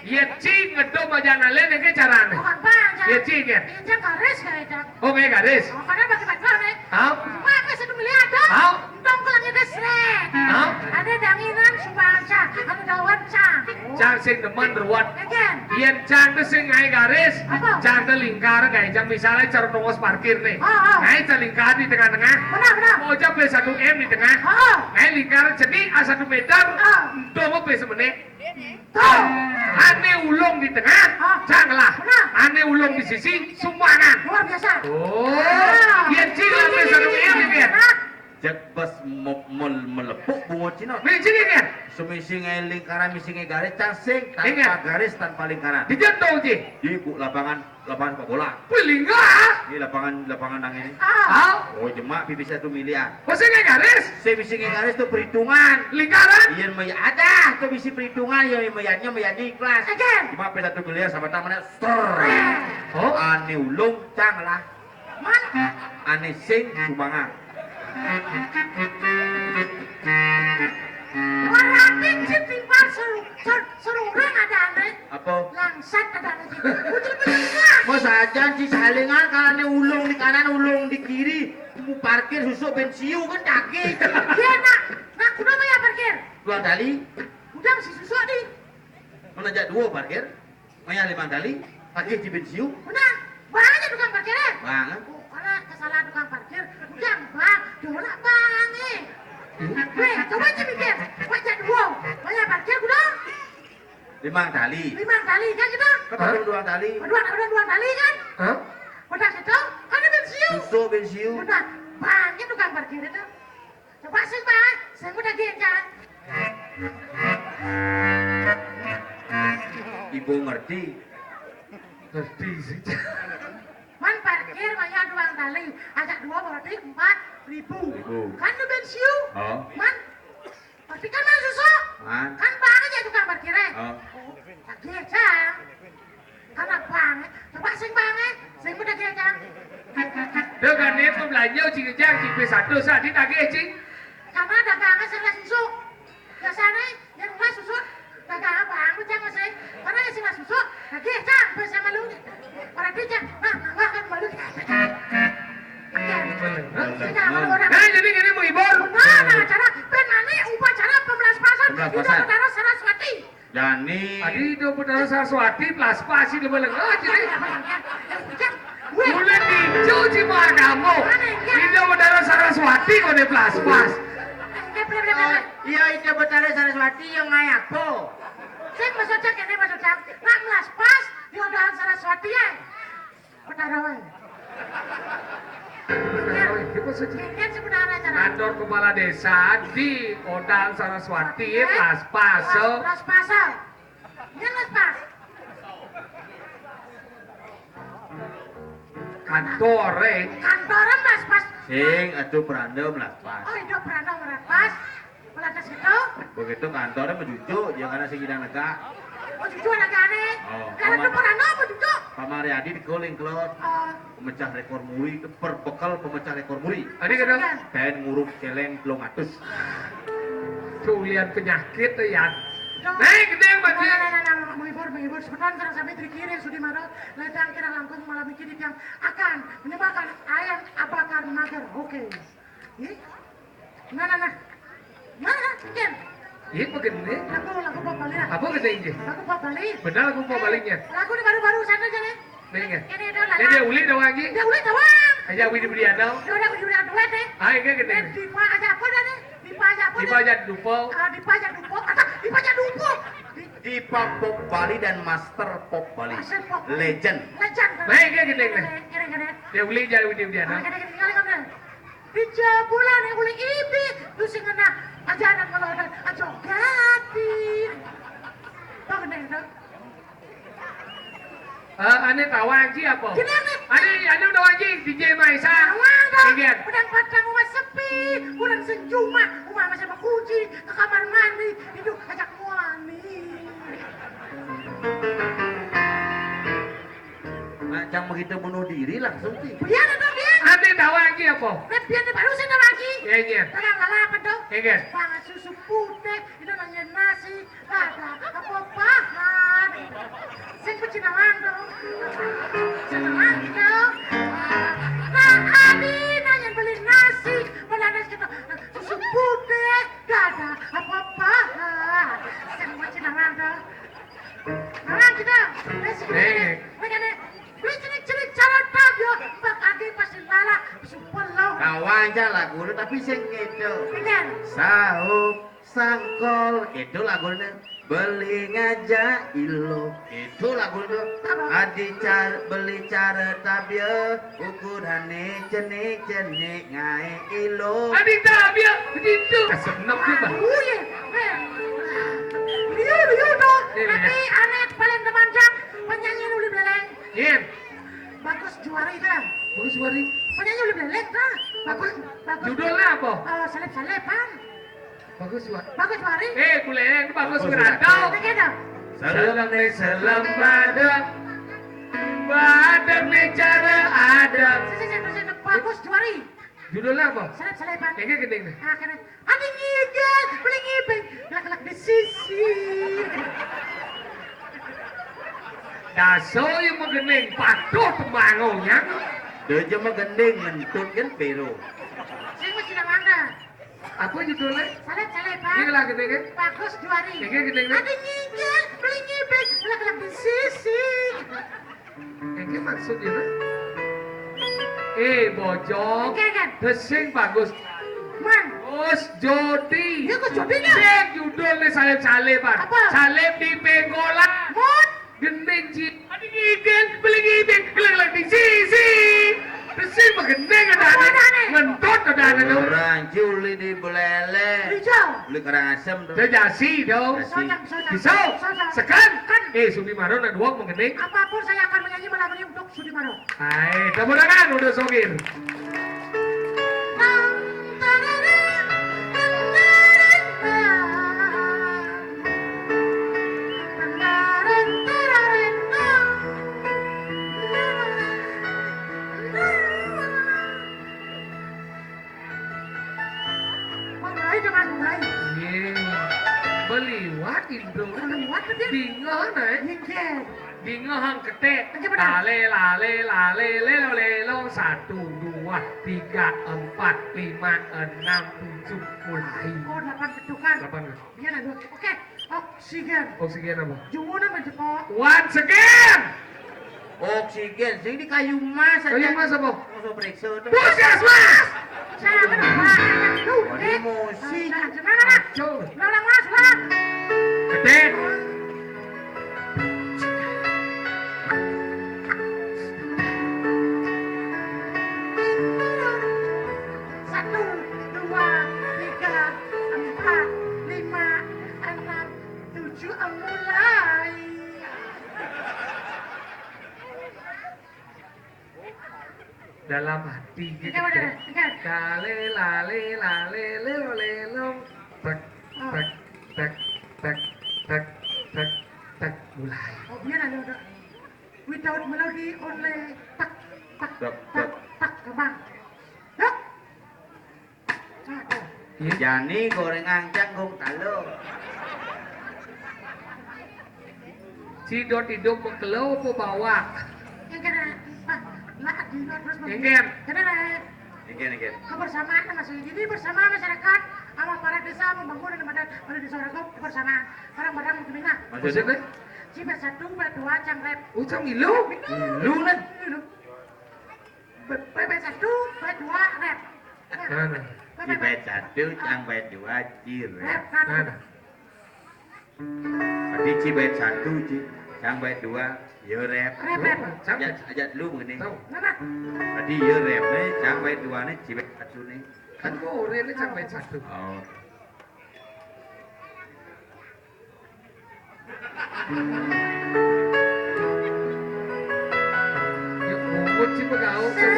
Speaker 1: Yen Ci ngedom aja nalen ke carane.
Speaker 3: Bukan bang,
Speaker 1: Ya Ci kan.
Speaker 3: Ini garis kayak Cang.
Speaker 1: Oh kayak garis.
Speaker 3: Oh, karena bagi-bagi nih.
Speaker 1: Hau.
Speaker 3: Maka 1 miliar dong.
Speaker 1: Hau.
Speaker 3: Dong ke langit desret.
Speaker 1: Hau.
Speaker 3: Ada danginan subaca, ada dawan cang.
Speaker 1: Cang sing demen ruwet.
Speaker 3: Again.
Speaker 1: Yen Cang tuh sing ngai garis.
Speaker 3: Apa?
Speaker 1: Cang tuh lingkar kayak Cang misalnya cara nongos parkir nih.
Speaker 3: Oh.
Speaker 1: Ngai tuh lingkar di tengah-tengah.
Speaker 3: Benar.
Speaker 1: Mau coba 1M di tengah.
Speaker 3: Oh.
Speaker 1: Ngai lingkar jadi A1 meter.
Speaker 3: Oh.
Speaker 1: Domo pe semenit.
Speaker 3: Tuh.
Speaker 1: Ane ulung di tengah.
Speaker 3: Ah.
Speaker 1: Janganlah.
Speaker 3: Benar.
Speaker 1: Ane ulung di sisi sumbangan.
Speaker 3: Luar biasa.
Speaker 1: Oh.
Speaker 3: Ah.
Speaker 1: Yen Cing sampai 1M nih kan.
Speaker 3: Nah,
Speaker 2: Cek pas melepuk bunga Cina.
Speaker 1: Nih Cing kan.
Speaker 2: Semisi ngai lingkaran, misi ngai garis, cansing tanpa
Speaker 1: Ingat.
Speaker 2: garis, tanpa lingkaran.
Speaker 1: Di jendong Cing.
Speaker 2: Di lapangan sepak bola.
Speaker 1: Pelingga.
Speaker 2: Ini lapangan nang ini.
Speaker 3: ah.
Speaker 1: Ah.
Speaker 2: Oh, jemak pipis 1 miliar.
Speaker 1: Masih ngai garis.
Speaker 2: Saya misi ngai garis tuh perhitungan.
Speaker 1: Lingkaran.
Speaker 2: Iya, ada tuh misi perhitungan yang mayatnya ikhlas.
Speaker 3: Again.
Speaker 2: Cuma pe 1 miliar sama tamannya stor.
Speaker 1: Oh.
Speaker 2: Ane ulung cang lah.
Speaker 3: Man.
Speaker 2: Ane sing sumbangan.
Speaker 3: Waratin si timbal serurang ada aneh.
Speaker 2: Apa?
Speaker 3: Langsat ada aneh. Betul-betul.
Speaker 2: Mas aja si salingan karena ulung di kanan, ulung di kiri. Mau parkir susuk bensiu kan daki.
Speaker 3: Dia nak kuda maya parkir.
Speaker 2: Dua kali,
Speaker 3: Udah masih susuk di.
Speaker 2: menajak 2 parkir. Maya 5 kali, parkir di bensiu.
Speaker 3: Benar. Banyak tukang parkirnya.
Speaker 2: Banget.
Speaker 3: Oh, karena kesalahan tukang parkir. Udah bang, dorak bang Weh, coba aja mikir. Wajah 2. Maya parkir udah
Speaker 2: 5 kali.
Speaker 3: 5 kali kan kita.
Speaker 2: Ketemu 2 kali.
Speaker 3: Udah 2 kali kan.
Speaker 1: Hah?
Speaker 3: Udah gitu, kan ada bensiu.
Speaker 2: Susuk bensiu.
Speaker 3: Udah banyak tukang parkir itu. Coba sih bang, saya udah gencar.
Speaker 2: Ibu ngerti.
Speaker 1: Ngerti sih.
Speaker 3: Man parkir banyak 2 kali, ajak 2 berarti 4.000. Kan ada bensiu.
Speaker 2: Oh.
Speaker 3: Man, berarti kan man susuk.
Speaker 2: Man.
Speaker 3: Kan bang aja tukang parkirnya.
Speaker 2: Oh.
Speaker 3: Tak gencar. Karena bang, coba sing bang saya udah gencar.
Speaker 1: Dengan itu belanja Cing Jang Cing P1 saat ditagih Cing.
Speaker 3: Karena dagangnya saya susuk. Biasanya yang nggak susuk, dagang bang, jangan sih. Karena yang sih susuk, lagi cang, bisa malu. Orang dia cang, nggak kan malu.
Speaker 1: Nah jadi gini menghibur.
Speaker 3: Nah, cara penani upacara pembelas pasar
Speaker 2: Pembelas
Speaker 3: itu
Speaker 2: pasar.
Speaker 3: saudara Saraswati.
Speaker 2: Jani.
Speaker 1: Tadi itu benar Saraswati plus pasi di melengah jadi.
Speaker 3: Wih,
Speaker 1: Mulai dicuci mah kamu. Itu benar Saraswati kok di plus pas.
Speaker 2: Iya, itu betul Saraswati yang ngai apa?
Speaker 3: saya masuk cak ini masuk cak, nggak melas pas di odahan Saraswati ya. Benar weh. Ini sebenarnya cara.
Speaker 1: Kantor kepala desa di Odang Saraswati plus pas.
Speaker 3: Las pasal. Ini las pas.
Speaker 1: Kantor
Speaker 3: Kantoran las pas.
Speaker 2: Sing atuh berandem lah pas.
Speaker 3: Oh, hidup beranda las pas. Melakas gitu.
Speaker 2: Begitu kantornya menjujuk, jangan karena si gidang nega.
Speaker 3: Oh, jujur anak aneh.
Speaker 2: Oh,
Speaker 3: Karena itu beranda apa jujur?
Speaker 2: Pamariadi di Koling Klot,
Speaker 3: Oh,
Speaker 2: pemecah rekor muri, berbekal pemecah rekor muri.
Speaker 1: Tadi kadang
Speaker 2: Kain nguruk celeng belum atus.
Speaker 1: tuh lihat penyakit tuh ya.
Speaker 3: Dong.
Speaker 1: Naik gede yang baju.
Speaker 3: Menghibur sebentar sarang sampai terkiri sudah marah ledang kira langkung malam mikir yang akan menyebabkan ayam abakar mager. Oke. Nah. Mana? Ken?
Speaker 1: Iya begini.
Speaker 3: Lagu Pop Bali.
Speaker 1: Apa gede ini?
Speaker 3: Lagu Pop Bali.
Speaker 1: Benar aku mau baliknya.
Speaker 3: Lagu ini baru-baru sana aja nih.
Speaker 1: Nih.
Speaker 3: Ini adalah.
Speaker 1: Ini dia uli doang lagi.
Speaker 3: Dia udah tawang.
Speaker 1: Aja uli di ada.
Speaker 3: Dia udah duet deh.
Speaker 1: Ah ini gede.
Speaker 3: Dipa aja apa dah nih? Dipa aja apa?
Speaker 1: Tiba aja dupo.
Speaker 3: Dipa aja dupok. Dipa aja dupok.
Speaker 2: Di Pop Bali dan Master Pop Bali.
Speaker 3: Master Pop.
Speaker 2: Legend.
Speaker 3: Lecan.
Speaker 1: Nah ini gede.
Speaker 3: Kira-kira.
Speaker 1: Dia uli jadi uli di ada.
Speaker 3: Di bulan yang boleh ibi, lu sing ngena ajaran kalau ada aja gati. Tahu kena itu?
Speaker 1: Ane tawang sih apa?
Speaker 3: Gini
Speaker 1: Ane udah wajib DJ Maisa.
Speaker 3: Awang dong.
Speaker 1: Iya.
Speaker 3: Pedang patang rumah sepi, kurang sencuma, rumah masih sama kunci ke kamar mandi, hidup ajak muani.
Speaker 2: Ancang begitu bunuh diri langsung sih.
Speaker 3: Biar ada biar.
Speaker 1: Ade tahu lagi apa?
Speaker 3: Biar di baru saya lagi.
Speaker 1: Iya.
Speaker 3: Tenang lah apa dong?
Speaker 1: Iya.
Speaker 3: Pangan susu putih, itu nanya nasi, ada apa-apaan. Sing pecinawang dong. Pecinawang dong. Nah, Adi nanya beli nasi, malah nasi kita susu putih, gak ada apa-apaan. Sing pecinawang dong. Nah, kita nasi kita. Beli cilik-cilik cara tak yo, Mbak Adi pasti lala, super lo.
Speaker 2: Kawan aja lagu tapi sing gitu.
Speaker 3: Bener.
Speaker 2: Saup sangkol itu lagunya beli ngajak ilo itu lagunya adi car beli cara tabia ukurane cenik ngai ilo
Speaker 1: Ade tahu dia begitu. Senang dia bang.
Speaker 3: Uye, liu dong.
Speaker 1: Iya.
Speaker 3: Tapi aneh paling temanjang penyanyi Uli Beleng.
Speaker 1: Iya.
Speaker 3: Bagus juara itu.
Speaker 1: Bagus Wari.
Speaker 3: Penyanyi Uli Beleng kan? Bagus.
Speaker 1: Judulnya apa?
Speaker 3: Salep-salepan.
Speaker 1: Bagus Wari.
Speaker 3: Bagus juari.
Speaker 1: Buleng bagus
Speaker 2: Bagus,
Speaker 1: berantau.
Speaker 3: Begitu.
Speaker 2: salam nih
Speaker 1: Selam badem. Badem nih cara adem.
Speaker 3: Sini. Bagus juari.
Speaker 1: Judulnya apa?
Speaker 3: Salep-salepan.
Speaker 1: Kayaknya gede nih.
Speaker 3: Keren. Adi ngigel, beli ngibeng. Lak-lak di sisi.
Speaker 1: Daso yang mengeneng patuh temangonya.
Speaker 2: dia cuma gending ngentut kan pero
Speaker 3: Sing mesti namanya.
Speaker 1: Apa judulnya?
Speaker 3: Salep-salepan.
Speaker 1: Ini lagi gede kan?
Speaker 3: Bagus juari.
Speaker 1: Kayaknya gede nih.
Speaker 3: Adi ngigel, beli ngibeng. Lak-lak di sisi.
Speaker 1: Kayaknya maksudnya nah. Bojong.
Speaker 3: Kan.
Speaker 1: Desing bagus.
Speaker 3: Man.
Speaker 1: Bos Jody.
Speaker 3: Iya, Gus Jodinya.
Speaker 1: Cek judulnya salep-salepan.
Speaker 3: Apa?
Speaker 1: Salep di penggolan.
Speaker 3: Mut.
Speaker 1: Gendeng Ci. Adi ngigel, beli ngibeng. Gelang-gelang di sisi. Desing mengeneng ada.
Speaker 3: Apa adanya?
Speaker 1: Ngentut ada.
Speaker 2: orang juli di belele
Speaker 3: Hijau.
Speaker 2: beli kerang asem tuh
Speaker 1: Jasi dong. Pisau. Sekan. Sudi Maro dan Wong mengeneng.
Speaker 3: Apapun saya akan menyanyi malam ini untuk Sudimaro.
Speaker 1: Hai, tepuk tangan udah sogir.
Speaker 3: Mulai.
Speaker 1: Beliwat itu.
Speaker 3: Beliwat tuh dia.
Speaker 1: Dingo nih.
Speaker 3: Hingga.
Speaker 1: Dingo hang ketek.
Speaker 3: Oke, benar.
Speaker 1: Lale, lelo, 1, 2, 3, 4, 5, 6, 7, mulai.
Speaker 3: Oh, 8 ketukan.
Speaker 1: 8
Speaker 3: Biar ada. Oke. Oksigen.
Speaker 1: Oksigen apa?
Speaker 3: Jumuna menjepok.
Speaker 1: Once again.
Speaker 2: oksigen sing di kayu mas aja
Speaker 1: Kayu mas apa?
Speaker 2: Masuk periksa tuh
Speaker 1: Puskesmas.
Speaker 3: Saya akan membahagiakan lu.
Speaker 2: emosi.
Speaker 3: Nah.
Speaker 1: Coba.
Speaker 3: Ulang mas, ulang.
Speaker 1: Ketek.
Speaker 3: Satu, dua, tiga, empat, lima, enam, tujuh, mulai.
Speaker 1: Dalam hati
Speaker 3: Oke,
Speaker 1: gitu.
Speaker 3: udah.
Speaker 1: Lale, lelo, tek, mulai.
Speaker 3: Oh, biar ada udah. Without melody, only tak, kembang. Yuk. Nah, tuh.
Speaker 2: Jani goreng angcang gong talo
Speaker 1: Cidot hidup mengkelau apa bawa?
Speaker 3: Yang kena, lah, dino terus
Speaker 1: Engger.
Speaker 3: Kena,
Speaker 2: Ikan.
Speaker 3: kebersamaan masih jadi bersama masyarakat sama para desa membangun dan pada desa Rago kebersamaan barang-barang mungkin
Speaker 2: Maksudnya?
Speaker 3: Cibet 1, Bet 2, Cangkrep
Speaker 1: Ucang milu.
Speaker 2: Lu kan?
Speaker 3: Bet 1, Bet 2, Rep
Speaker 1: Mana?
Speaker 2: Cibet 1, cangpet 2, cirep.
Speaker 3: Rep,
Speaker 1: Mana?
Speaker 2: Tadi cibet 1, cangpet 2, ya rep.
Speaker 3: Rep.
Speaker 2: Ajak lu begini.
Speaker 1: Tahu?
Speaker 3: Mana?
Speaker 2: Tadi ya rep nih, cangpet 2 nih, cibet 1 nih.
Speaker 1: Kan boleh ini sampai 1.
Speaker 2: Oh.
Speaker 1: Yuk mungut sih pegawai.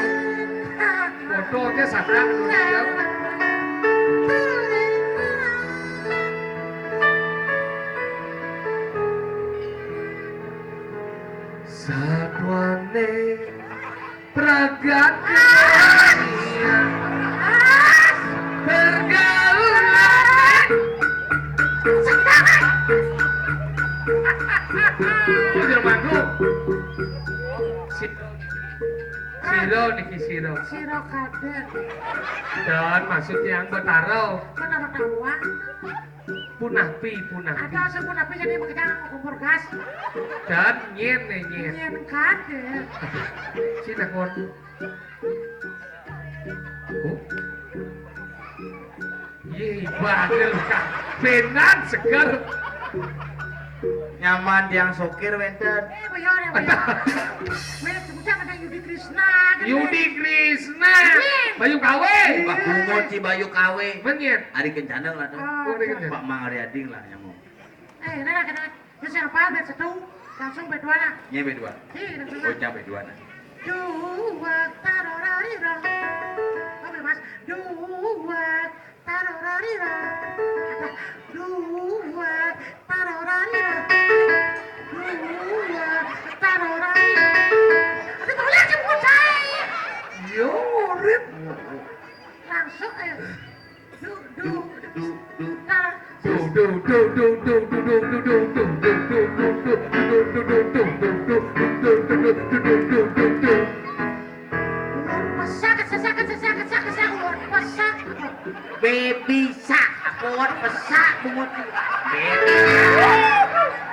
Speaker 1: Foto aja sadar udah jauh. Satwane peragakan pergaulan Jermanku Siro niki siro
Speaker 3: Siro kader.
Speaker 1: dan maksud yang betaro
Speaker 3: Kenapa kawan?
Speaker 1: punapi
Speaker 3: Atau sebut apa jadi bekerja kompor gas?
Speaker 1: dan nyen nyen
Speaker 3: Nyen kader.
Speaker 1: sini kon Ye bagel kak benan seger
Speaker 2: Nyaman yang sokir wenten.
Speaker 3: Bayar ya bayar. Mereka sebutnya ada Yudi Krishna.
Speaker 1: Yudi Krishna Bayu Kawe
Speaker 2: Pak Bungo Cibayu Kawe.
Speaker 1: menyen
Speaker 2: Ari kencana lah tuh. Pak Mang Ari Ading lah nyamuk.
Speaker 3: Nana kena. Ya siapa bet satu langsung bet dua nah.
Speaker 2: Nya berdua.
Speaker 3: Langsung.
Speaker 2: Bocah berdua nah.
Speaker 3: Dua tarorarira. Oke mas. Dua tarorarira. Dua tarorarira. Dua tarorarira. Aduh boleh jemput saya.
Speaker 1: yo rip
Speaker 3: Langsung ayo.
Speaker 2: Baby sak, akuat pesak bungut.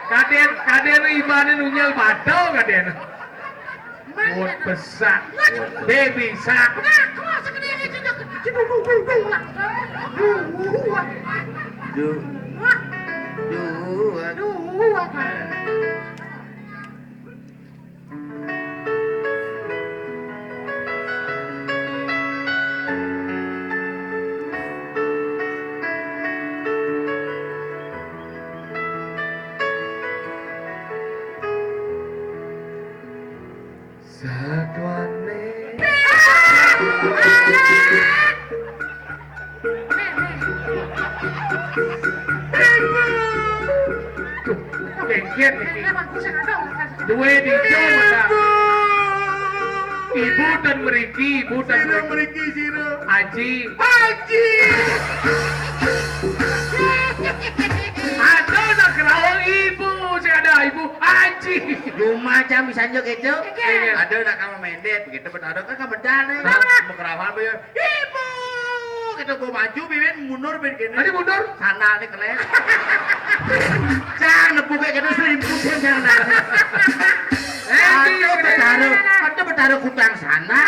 Speaker 1: kaden ibane nunyel badau kaden buat besak baby sak
Speaker 2: Du,
Speaker 1: Sadwane kengket iki duwe dijo mata ibu dan meriki siro aji ada nak kerawang ibu saya ada ibu aji
Speaker 2: rumah jam misalnya gitu.
Speaker 1: Iya.
Speaker 2: Ada nak kamu mendet begitu benar kan kamu dane. Mau kerawan bayar. Ibu. Kita gua maju bibin mundur bin gini.
Speaker 1: tadi mundur
Speaker 2: Sandal nih kelen. Jangan nepuk kayak gitu selimputin jangan. Ada bertaruh kutang sana.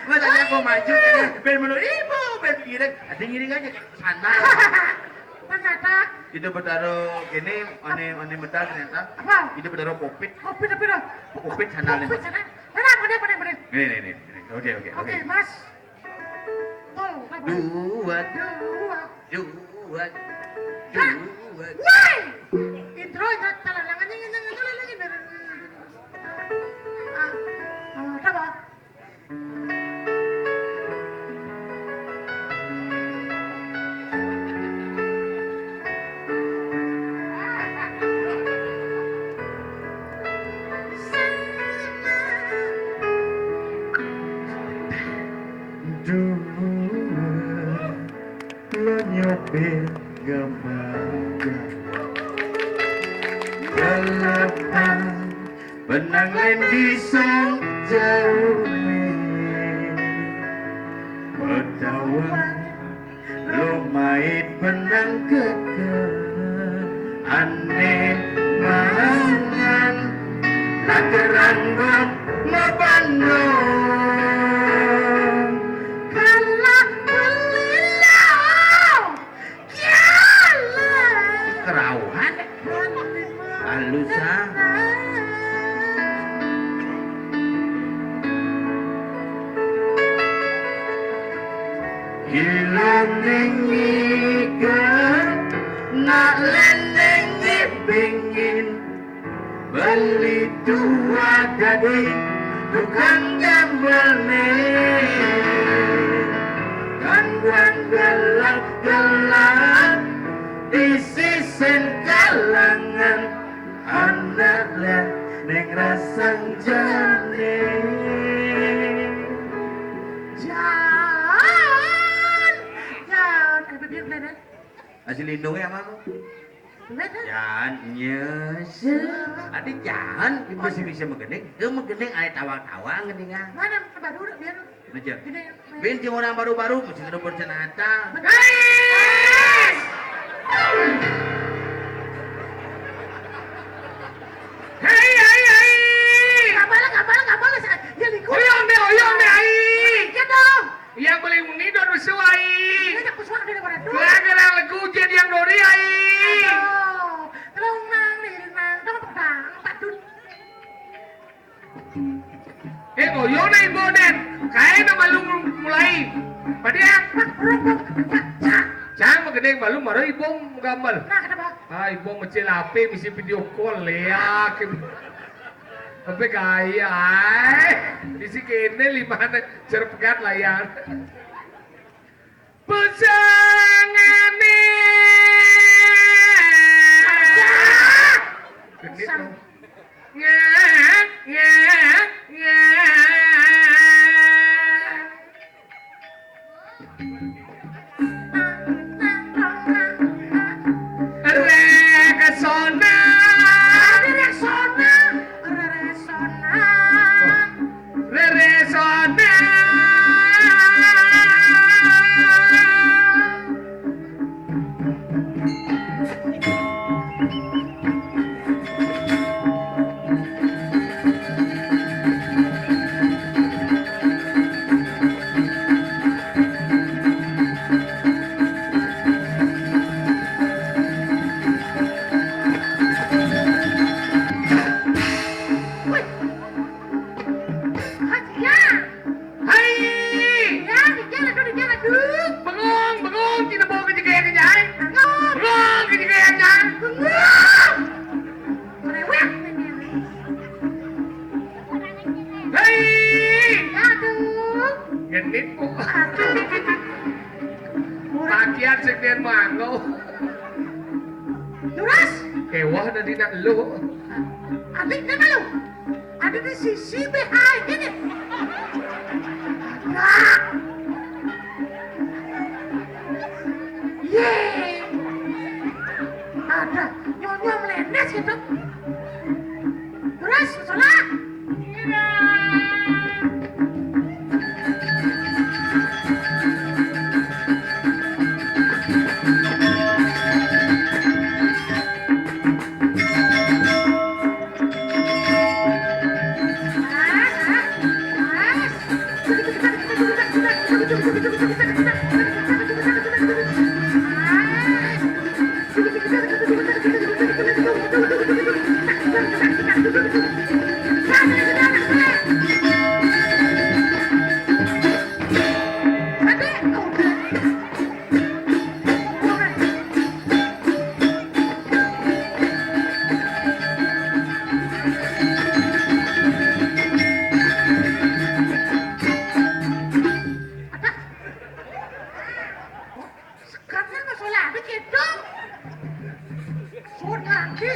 Speaker 2: Makanya gua maju bin mundur ibu bin giring. Ada giring aja sana.
Speaker 3: Ternyata
Speaker 2: Itu bertaruh gini, ane medal ternyata.
Speaker 3: apa?
Speaker 2: Itu bertaruh popit.
Speaker 3: Kopi tapi dong.
Speaker 2: Popit sandal nih.
Speaker 3: Kopi sana. Mana?
Speaker 2: Ini. Oke.
Speaker 3: Oke, Mas. Tuh, apa?
Speaker 2: Dua.
Speaker 3: Dua. Woi! Intro ya, talalangannya apa?
Speaker 2: Lo nyopir gembala Gelapan benang lendisong jauh Betawan lo mait benang kekal Aneh mangan Lageran buat mabandong
Speaker 3: Kalau beliau jalan
Speaker 2: Kerauhan Halusan Hilang nengikan Nak leneng dipingin Beli dua gading Tukang gambar Gangguan gelap-gelap Di sisen kalangan lihat neng rasang jane.
Speaker 3: Jangan, bibir bener.
Speaker 2: Asli lindungnya apa kamu?
Speaker 3: Bener.
Speaker 2: Jangan nyes. Ada jangan ibu sih bisa menggendeng. Menggendeng ayat tawa-tawa ngendingan.
Speaker 3: Mana baru udah biar.
Speaker 2: Najar.
Speaker 3: Gini.
Speaker 2: Binti orang baru-baru mesti sudah bercenata.
Speaker 3: Guys!
Speaker 1: Hei.
Speaker 3: Gak boleh. Ya liku.
Speaker 1: Oyong deh ai.
Speaker 3: Ya dong.
Speaker 1: Yang beli uni don sesuai.
Speaker 3: Ini aku suara dari mana tuh?
Speaker 1: Gelang lagu jadi yang dori ai.
Speaker 3: Terus nang, dong pedang, patut.
Speaker 1: Oyong na ibu den. Kaya na malung mulai. Padiang. Jangan magedeng balung maro ibong gambar.
Speaker 3: Nah, kenapa?
Speaker 1: Ibong macil api misi video call ya. Tapi kaya isi kene lima cerpekat layar. Pesangane. Genit dong. Ngek. Rekesona. Bengong, tidak bawa kejegaya-kejaya. Bengong, kejegaya-kejaya. Hei, genit kok. Pakian segden manggo.
Speaker 3: Terus,
Speaker 1: Kewah na din ang lo.
Speaker 3: adik na malo. Ada di sisi behind ini. Nah. Yeay. Ada nyonya melenes gitu. Terus, salah. Karena masalah adik itu sudah nanti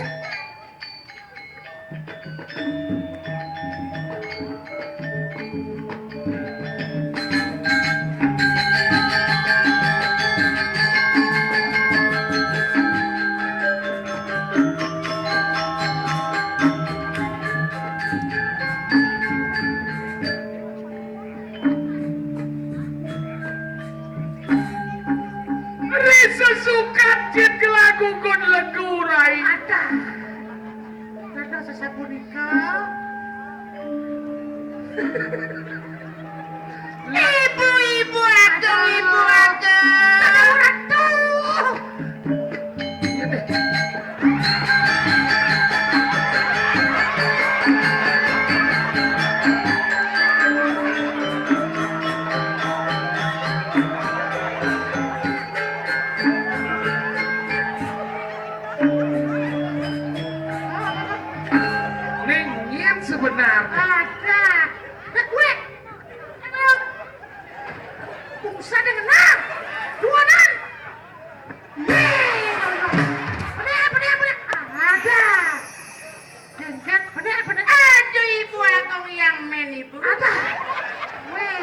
Speaker 1: Risa sukat jet ke lagu kon legurai.
Speaker 3: ada karena sesapu nikah ibu-ibu ada orang tuh
Speaker 1: Ningin sebenarnya.
Speaker 3: ada nah gue emang bungsa dengan enam dua nan yeay boleh ada kengket, bener.
Speaker 4: Aduh ibu aku yang men ibu.
Speaker 3: Ada. Weh,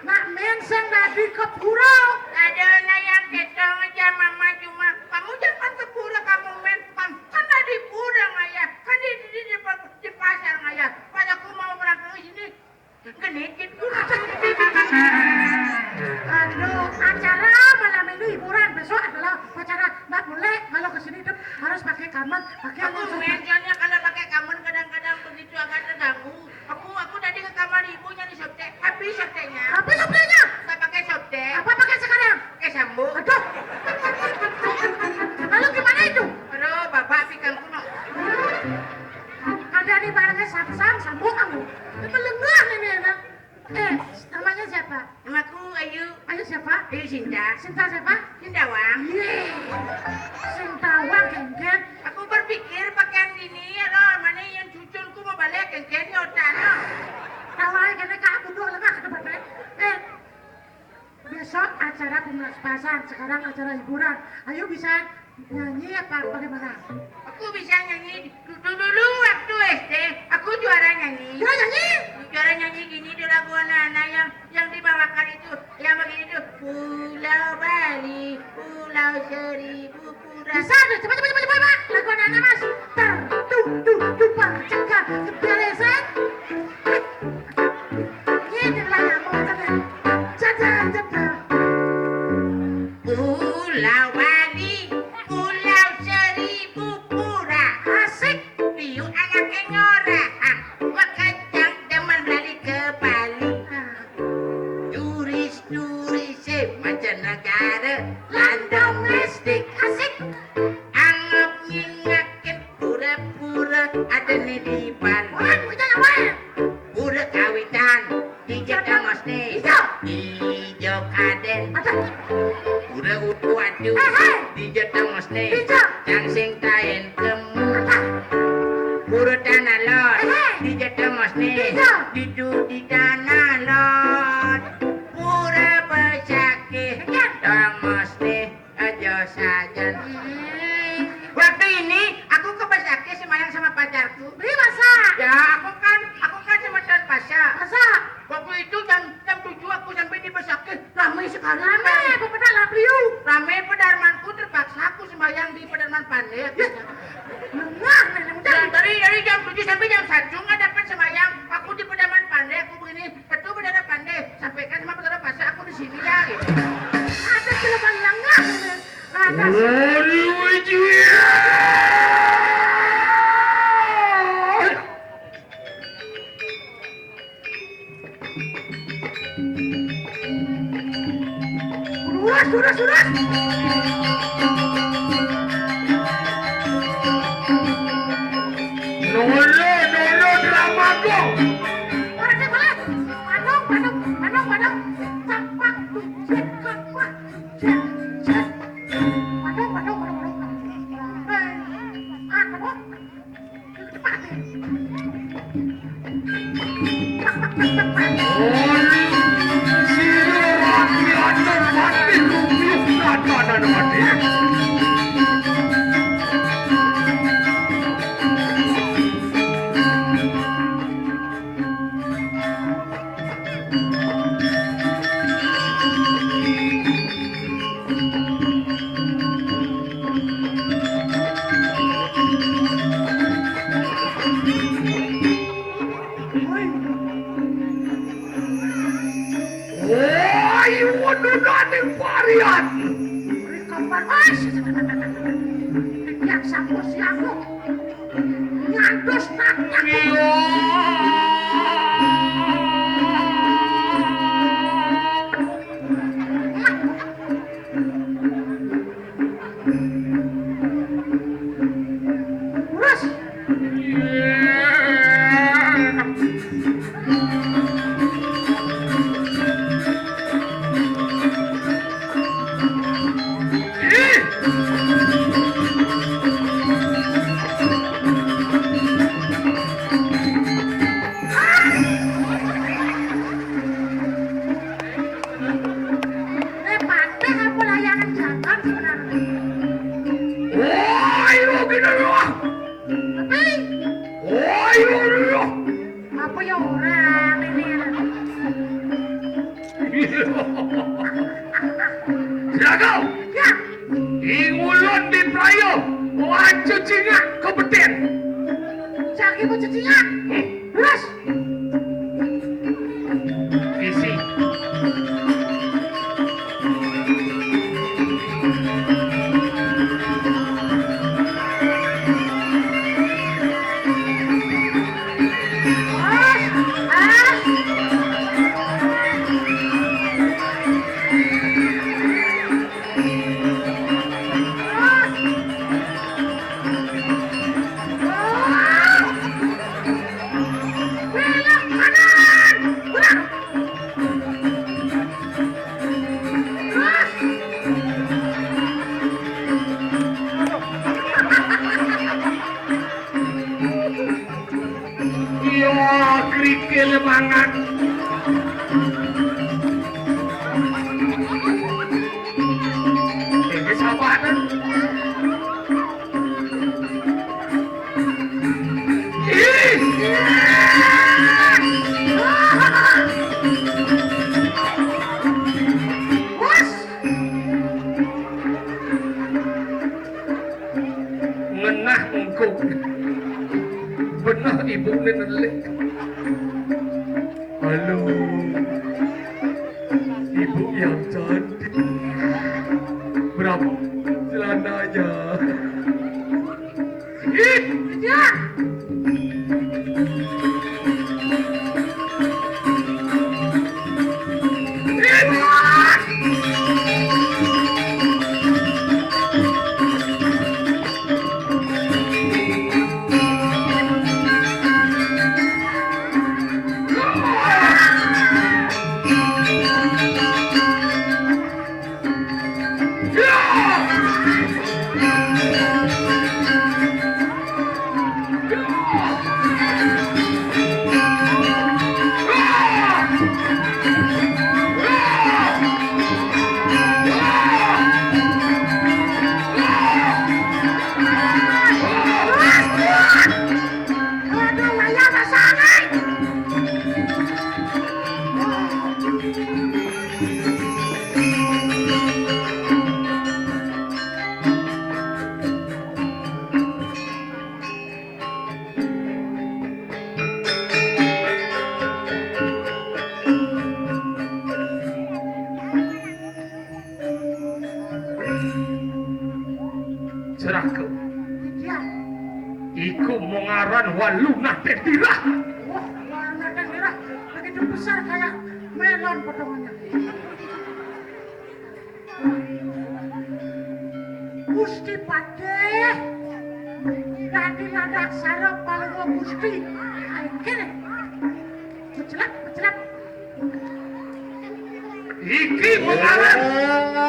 Speaker 3: nak men sing tadi ke pura.
Speaker 4: Ada na yang ketong aja mama cuma kamu jangan ke pura kamu men kan tadi pura ngaya kan di pasar ngaya pada aku mau berangkat ke sini genit
Speaker 3: Aduh, acara malam ini hiburan besok adalah acara nggak boleh kalau kesini tuh harus pakai kamar, pakai
Speaker 4: aku mentionnya kalau pakai kamar kadang-kadang begitu agak terganggu aku tadi ke kamar ibunya di sobtek habis sobteknya
Speaker 3: apa sebenarnya?
Speaker 4: nggak pakai sobtek
Speaker 3: Apa pakai sekarang?
Speaker 4: pakai sambung
Speaker 3: Aduh. Lalu gimana itu?
Speaker 4: aduh bapak pikir kuno
Speaker 3: Ada di barangnya samsang sambung kamu. Itu lengah ini anak. Namanya siapa?
Speaker 4: namaku Ayu
Speaker 3: Ayo siapa?
Speaker 4: Ayu Sinta
Speaker 3: Sinta siapa?
Speaker 4: Sindawang
Speaker 3: Yeay. Sintawang kengket.
Speaker 4: aku berpikir pakaian gini ya loh mana yang cucunku mau balik kengken di otak no.
Speaker 3: Tawai kena kamu dua lengah ke depan. Besok acara pemulasaran, sekarang acara hiburan. Ayo bisa nyanyi apa bagaimana?
Speaker 4: Aku bisa nyanyi dulu waktu SD aku juara nyanyi
Speaker 3: Ya nyanyi.
Speaker 4: juara nyanyi gini di lagu anak-anak yang dibawakan itu yang begini tuh Pulau Bali Pulau Seribu Pura
Speaker 3: Bisa deh, cepat. Lagu anak-anak mas. Tumpang cekak keberesan. Ini lah yang mau kena. Jajan.
Speaker 4: Pulau Bali Pulau Seribu Pura
Speaker 3: Asik.
Speaker 4: Piu anaknya ngora Wakajang teman berlari ke Bali Turis mancanegara lan domestik
Speaker 3: Asik.
Speaker 4: anggap ngingakin pura-pura ada nih di Bali
Speaker 3: Wan, kita lawan.
Speaker 4: pura kawitan di Jatangos nih
Speaker 3: Ijo.
Speaker 4: ijo kaden
Speaker 3: Ada.
Speaker 4: pura waduh
Speaker 3: Hei.
Speaker 4: di Jatangos nih
Speaker 3: Ijo.
Speaker 4: yang sing taen temu
Speaker 3: Ada.
Speaker 4: pura tanah lot
Speaker 3: Hei.
Speaker 4: di Jatangos nih
Speaker 3: Ijo.
Speaker 4: di tanah lot pura besake Tangos nih aja sajan waktu ini aku ke Besake semayang sama pacarku
Speaker 3: Beri masa.
Speaker 4: ya aku kan sama Tuan Pasha
Speaker 3: Masa.
Speaker 4: waktu itu jam 7 aku sampai di Besake ramai sekali
Speaker 3: Rame, pemenang lapliu.
Speaker 4: ramai pedarmanku terpaksa aku semayang di Pedarman Pandai
Speaker 3: Lengah, nenek muda.
Speaker 4: dari jam 7 sampai jam 1 nggak dapat semayang aku di Pedarman Pandai aku begini betul Pedarman Pandai sampaikan sama Tuan Pasha aku di sini ya gitu.
Speaker 3: Ada gelombang lengah. Ada. Sudah.
Speaker 1: Nolo drama ko.
Speaker 3: Boleh. Padong. Campak. Cek. Padong. Kamu. Cepat. Yang sapu siaku ngandos nanya urus Apa ya orang ini?
Speaker 1: Jago,
Speaker 3: Ya,
Speaker 1: ingulun di prayo, wacu cingak kompeten.
Speaker 3: caki mau cucinya. Terus,
Speaker 1: Isi.
Speaker 3: belok kanan. Belok. Terus,
Speaker 1: Iya, kerikil banget. Ini sahabatan. Ih!
Speaker 3: bos.
Speaker 1: Ngenah engkau. Benar ibu nenek. Halo. Ibu yang cantik. Berapa celananya? Ih!
Speaker 3: Ya, aduh, wayah masangan.
Speaker 1: Cerahku,
Speaker 3: Ya,
Speaker 1: iku mengaran waluna tetira.
Speaker 3: wah, warna dan merah begitu besar kayak melon potongannya. Gusti Pade, tadi nadak sarap paling Gusti. Ayo kene, mencelap, mencelap.
Speaker 1: Iki mengaran.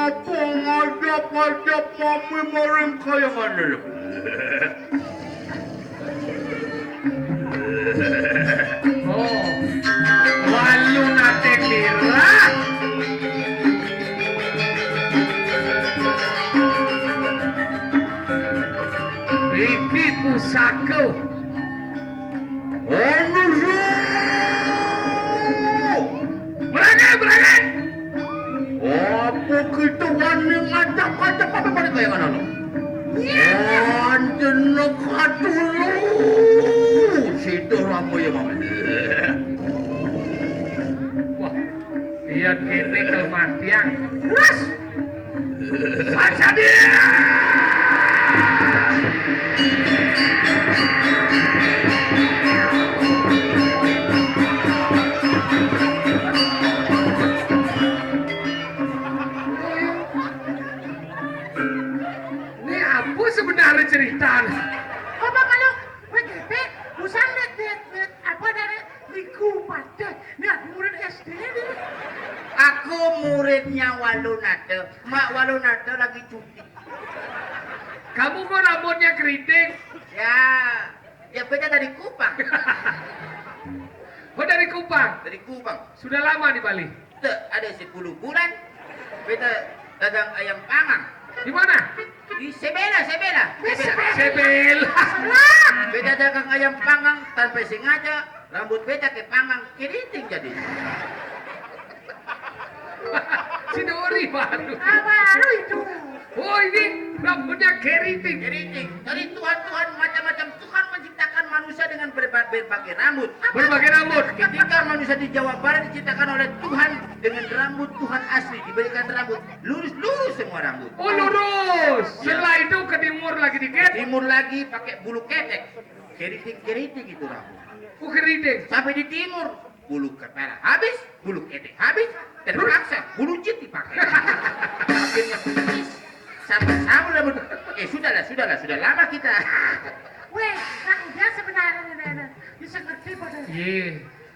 Speaker 2: Apa ngadap-ngadap mami maring kaya mana lo?
Speaker 1: Oh, waluna tetira. Iki pusaka.
Speaker 2: Anu su!
Speaker 1: Berangan.
Speaker 2: Apa kita wani ngadap-ngadap apa mana kaya mana lo? Anjen nakatulu! Situ ramu ya mami.
Speaker 1: Wah, dia kene kematian.
Speaker 3: Terus,
Speaker 1: Saja dia. Ini apa sebenarnya cerita?
Speaker 3: apa kalau begitu, usah lihat apa dari Liku Pade. Ini aku murid SD ini.
Speaker 4: Aku muridnya Walunade. Mak Walunade lagi cuti.
Speaker 1: Kamu kok rambutnya keriting?
Speaker 4: Ya beda dari Kupang.
Speaker 1: Oh dari Kupang?
Speaker 4: Dari Kupang.
Speaker 1: Sudah lama di Bali?
Speaker 4: Tuh, ada 10 bulan. Beta dagang ayam panggang.
Speaker 1: Di mana?
Speaker 4: Di Sebela.
Speaker 1: Sebel.
Speaker 4: Beta dagang ayam panggang tanpa sengaja, rambut beta ke panggang keriting jadi.
Speaker 1: Si Dori baru.
Speaker 3: Baru itu.
Speaker 1: Oh ini rambutnya keriting.
Speaker 4: Keriting. Dari Tuhan macam-macam Tuhan menciptakan manusia dengan berbagai rambut.
Speaker 1: Berbagai rambut.
Speaker 4: Ketika manusia di Jawa Barat diciptakan oleh Tuhan dengan rambut Tuhan asli, diberikan rambut lurus semua rambut.
Speaker 1: Oh lurus. Setelah itu ke timur lagi dikit.
Speaker 4: Timur lagi pakai bulu ketek, keriting itu rambut.
Speaker 1: Oh keriting.
Speaker 4: Sampai di timur bulu kepala habis, bulu ketek habis, terpaksa bulu jit dipakai. Akhirnya sama rambut. Sudah lama kita.
Speaker 3: Weh, nah udah sebenarnya bisa ngerti pada.
Speaker 1: Iya.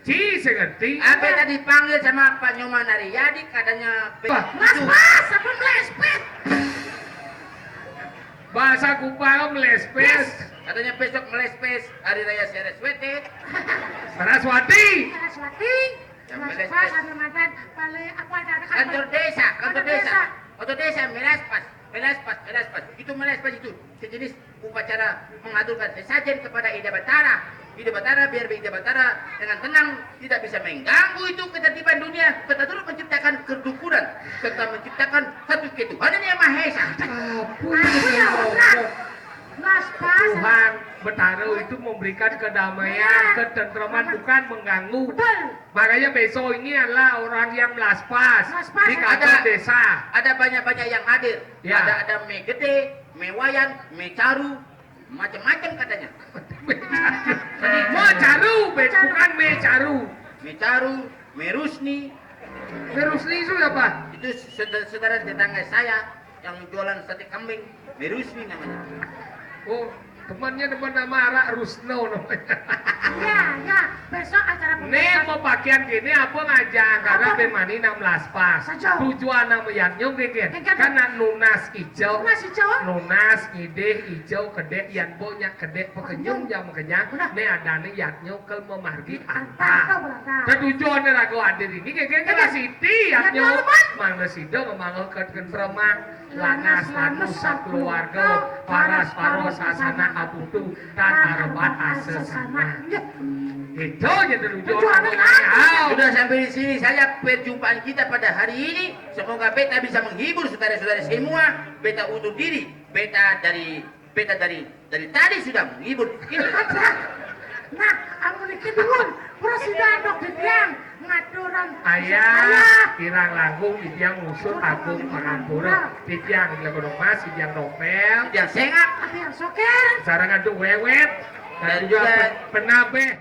Speaker 1: Ci segerti.
Speaker 4: Apa tadi panggil sama Pak Nyoman Naryadi katanya
Speaker 3: Mas, apa melespet?
Speaker 1: Bahasa Kupang melespes.
Speaker 4: katanya besok melespes hari raya Saraswati.
Speaker 1: Saraswati.
Speaker 3: Saraswati.
Speaker 4: Yang
Speaker 3: Mas
Speaker 4: melespes.
Speaker 3: Pas, ada mantan, balik apa ada
Speaker 4: Kantor desa melespes. Itu melespes itu sejenis upacara mengaturkan sesajen kepada Ida Batara biar Ida Batara dengan tenang tidak bisa mengganggu itu ketertiban dunia, serta turut menciptakan kerukunan serta menciptakan satu ketuhanan yang Maha Esa.
Speaker 3: Mas Pas.
Speaker 1: Tuhan Betara itu memberikan kedamaian, ketentraman, bukan mengganggu.
Speaker 3: Betul.
Speaker 1: Makanya besok ini adalah orang yang melaspas
Speaker 3: Melaspas.
Speaker 1: di kantor desa.
Speaker 4: Ada banyak yang hadir.
Speaker 1: Ya.
Speaker 4: Ada mie gede, mie wayan, mie caru, macam-macam katanya.
Speaker 1: Mecaru, bukan mecaru.
Speaker 4: Mie caru, mie rusni,
Speaker 1: Merusni itu apa?
Speaker 4: itu saudara tetangga saya yang jualan sate kambing, mie rusni namanya.
Speaker 1: Oh, temannya nama Ara Rusno namanya.
Speaker 3: Ya, besok acara
Speaker 1: Nih mau pakaian gini apa ngajak karena
Speaker 3: Apa?
Speaker 1: pemani 16 pas.
Speaker 3: Saja.
Speaker 1: Tujuan nama yatnya gini.
Speaker 3: Gini.
Speaker 1: Karena nunas hijau.
Speaker 3: Nunas hijau?
Speaker 1: Nunas ngide hijau kede yan bonya kede pekenyum jam kenyang.
Speaker 3: Udah.
Speaker 1: Nih ada nih yatnya ke memargi
Speaker 3: Anta,
Speaker 1: anta.
Speaker 3: belanda.
Speaker 1: Dan tujuannya ragu hadir ini kayak kira siti yatnya.
Speaker 3: Ya, teman.
Speaker 1: Mangga sido memangga ke remang. Lanas lanus keluarga paras paros asana aputu tata rebat asesana. Itu aja tujuan.
Speaker 4: Sudah sampai di sini saja perjumpaan kita pada hari ini. Semoga beta bisa menghibur saudara-saudara semua. Beta undur diri. Beta dari tadi sudah menghibur. Ini
Speaker 3: Nah, aku niki dulu, presiden dok dibiang ngaturan.
Speaker 1: Ayah, kirang langgung, tiang ngusut, agung, pangampura, tiang gunung mas, tiang novel,
Speaker 4: yang sengak.
Speaker 3: Ada yang soker.
Speaker 1: sarang aduk wewet, dan
Speaker 4: Dan
Speaker 1: juga
Speaker 4: juga
Speaker 1: penabe.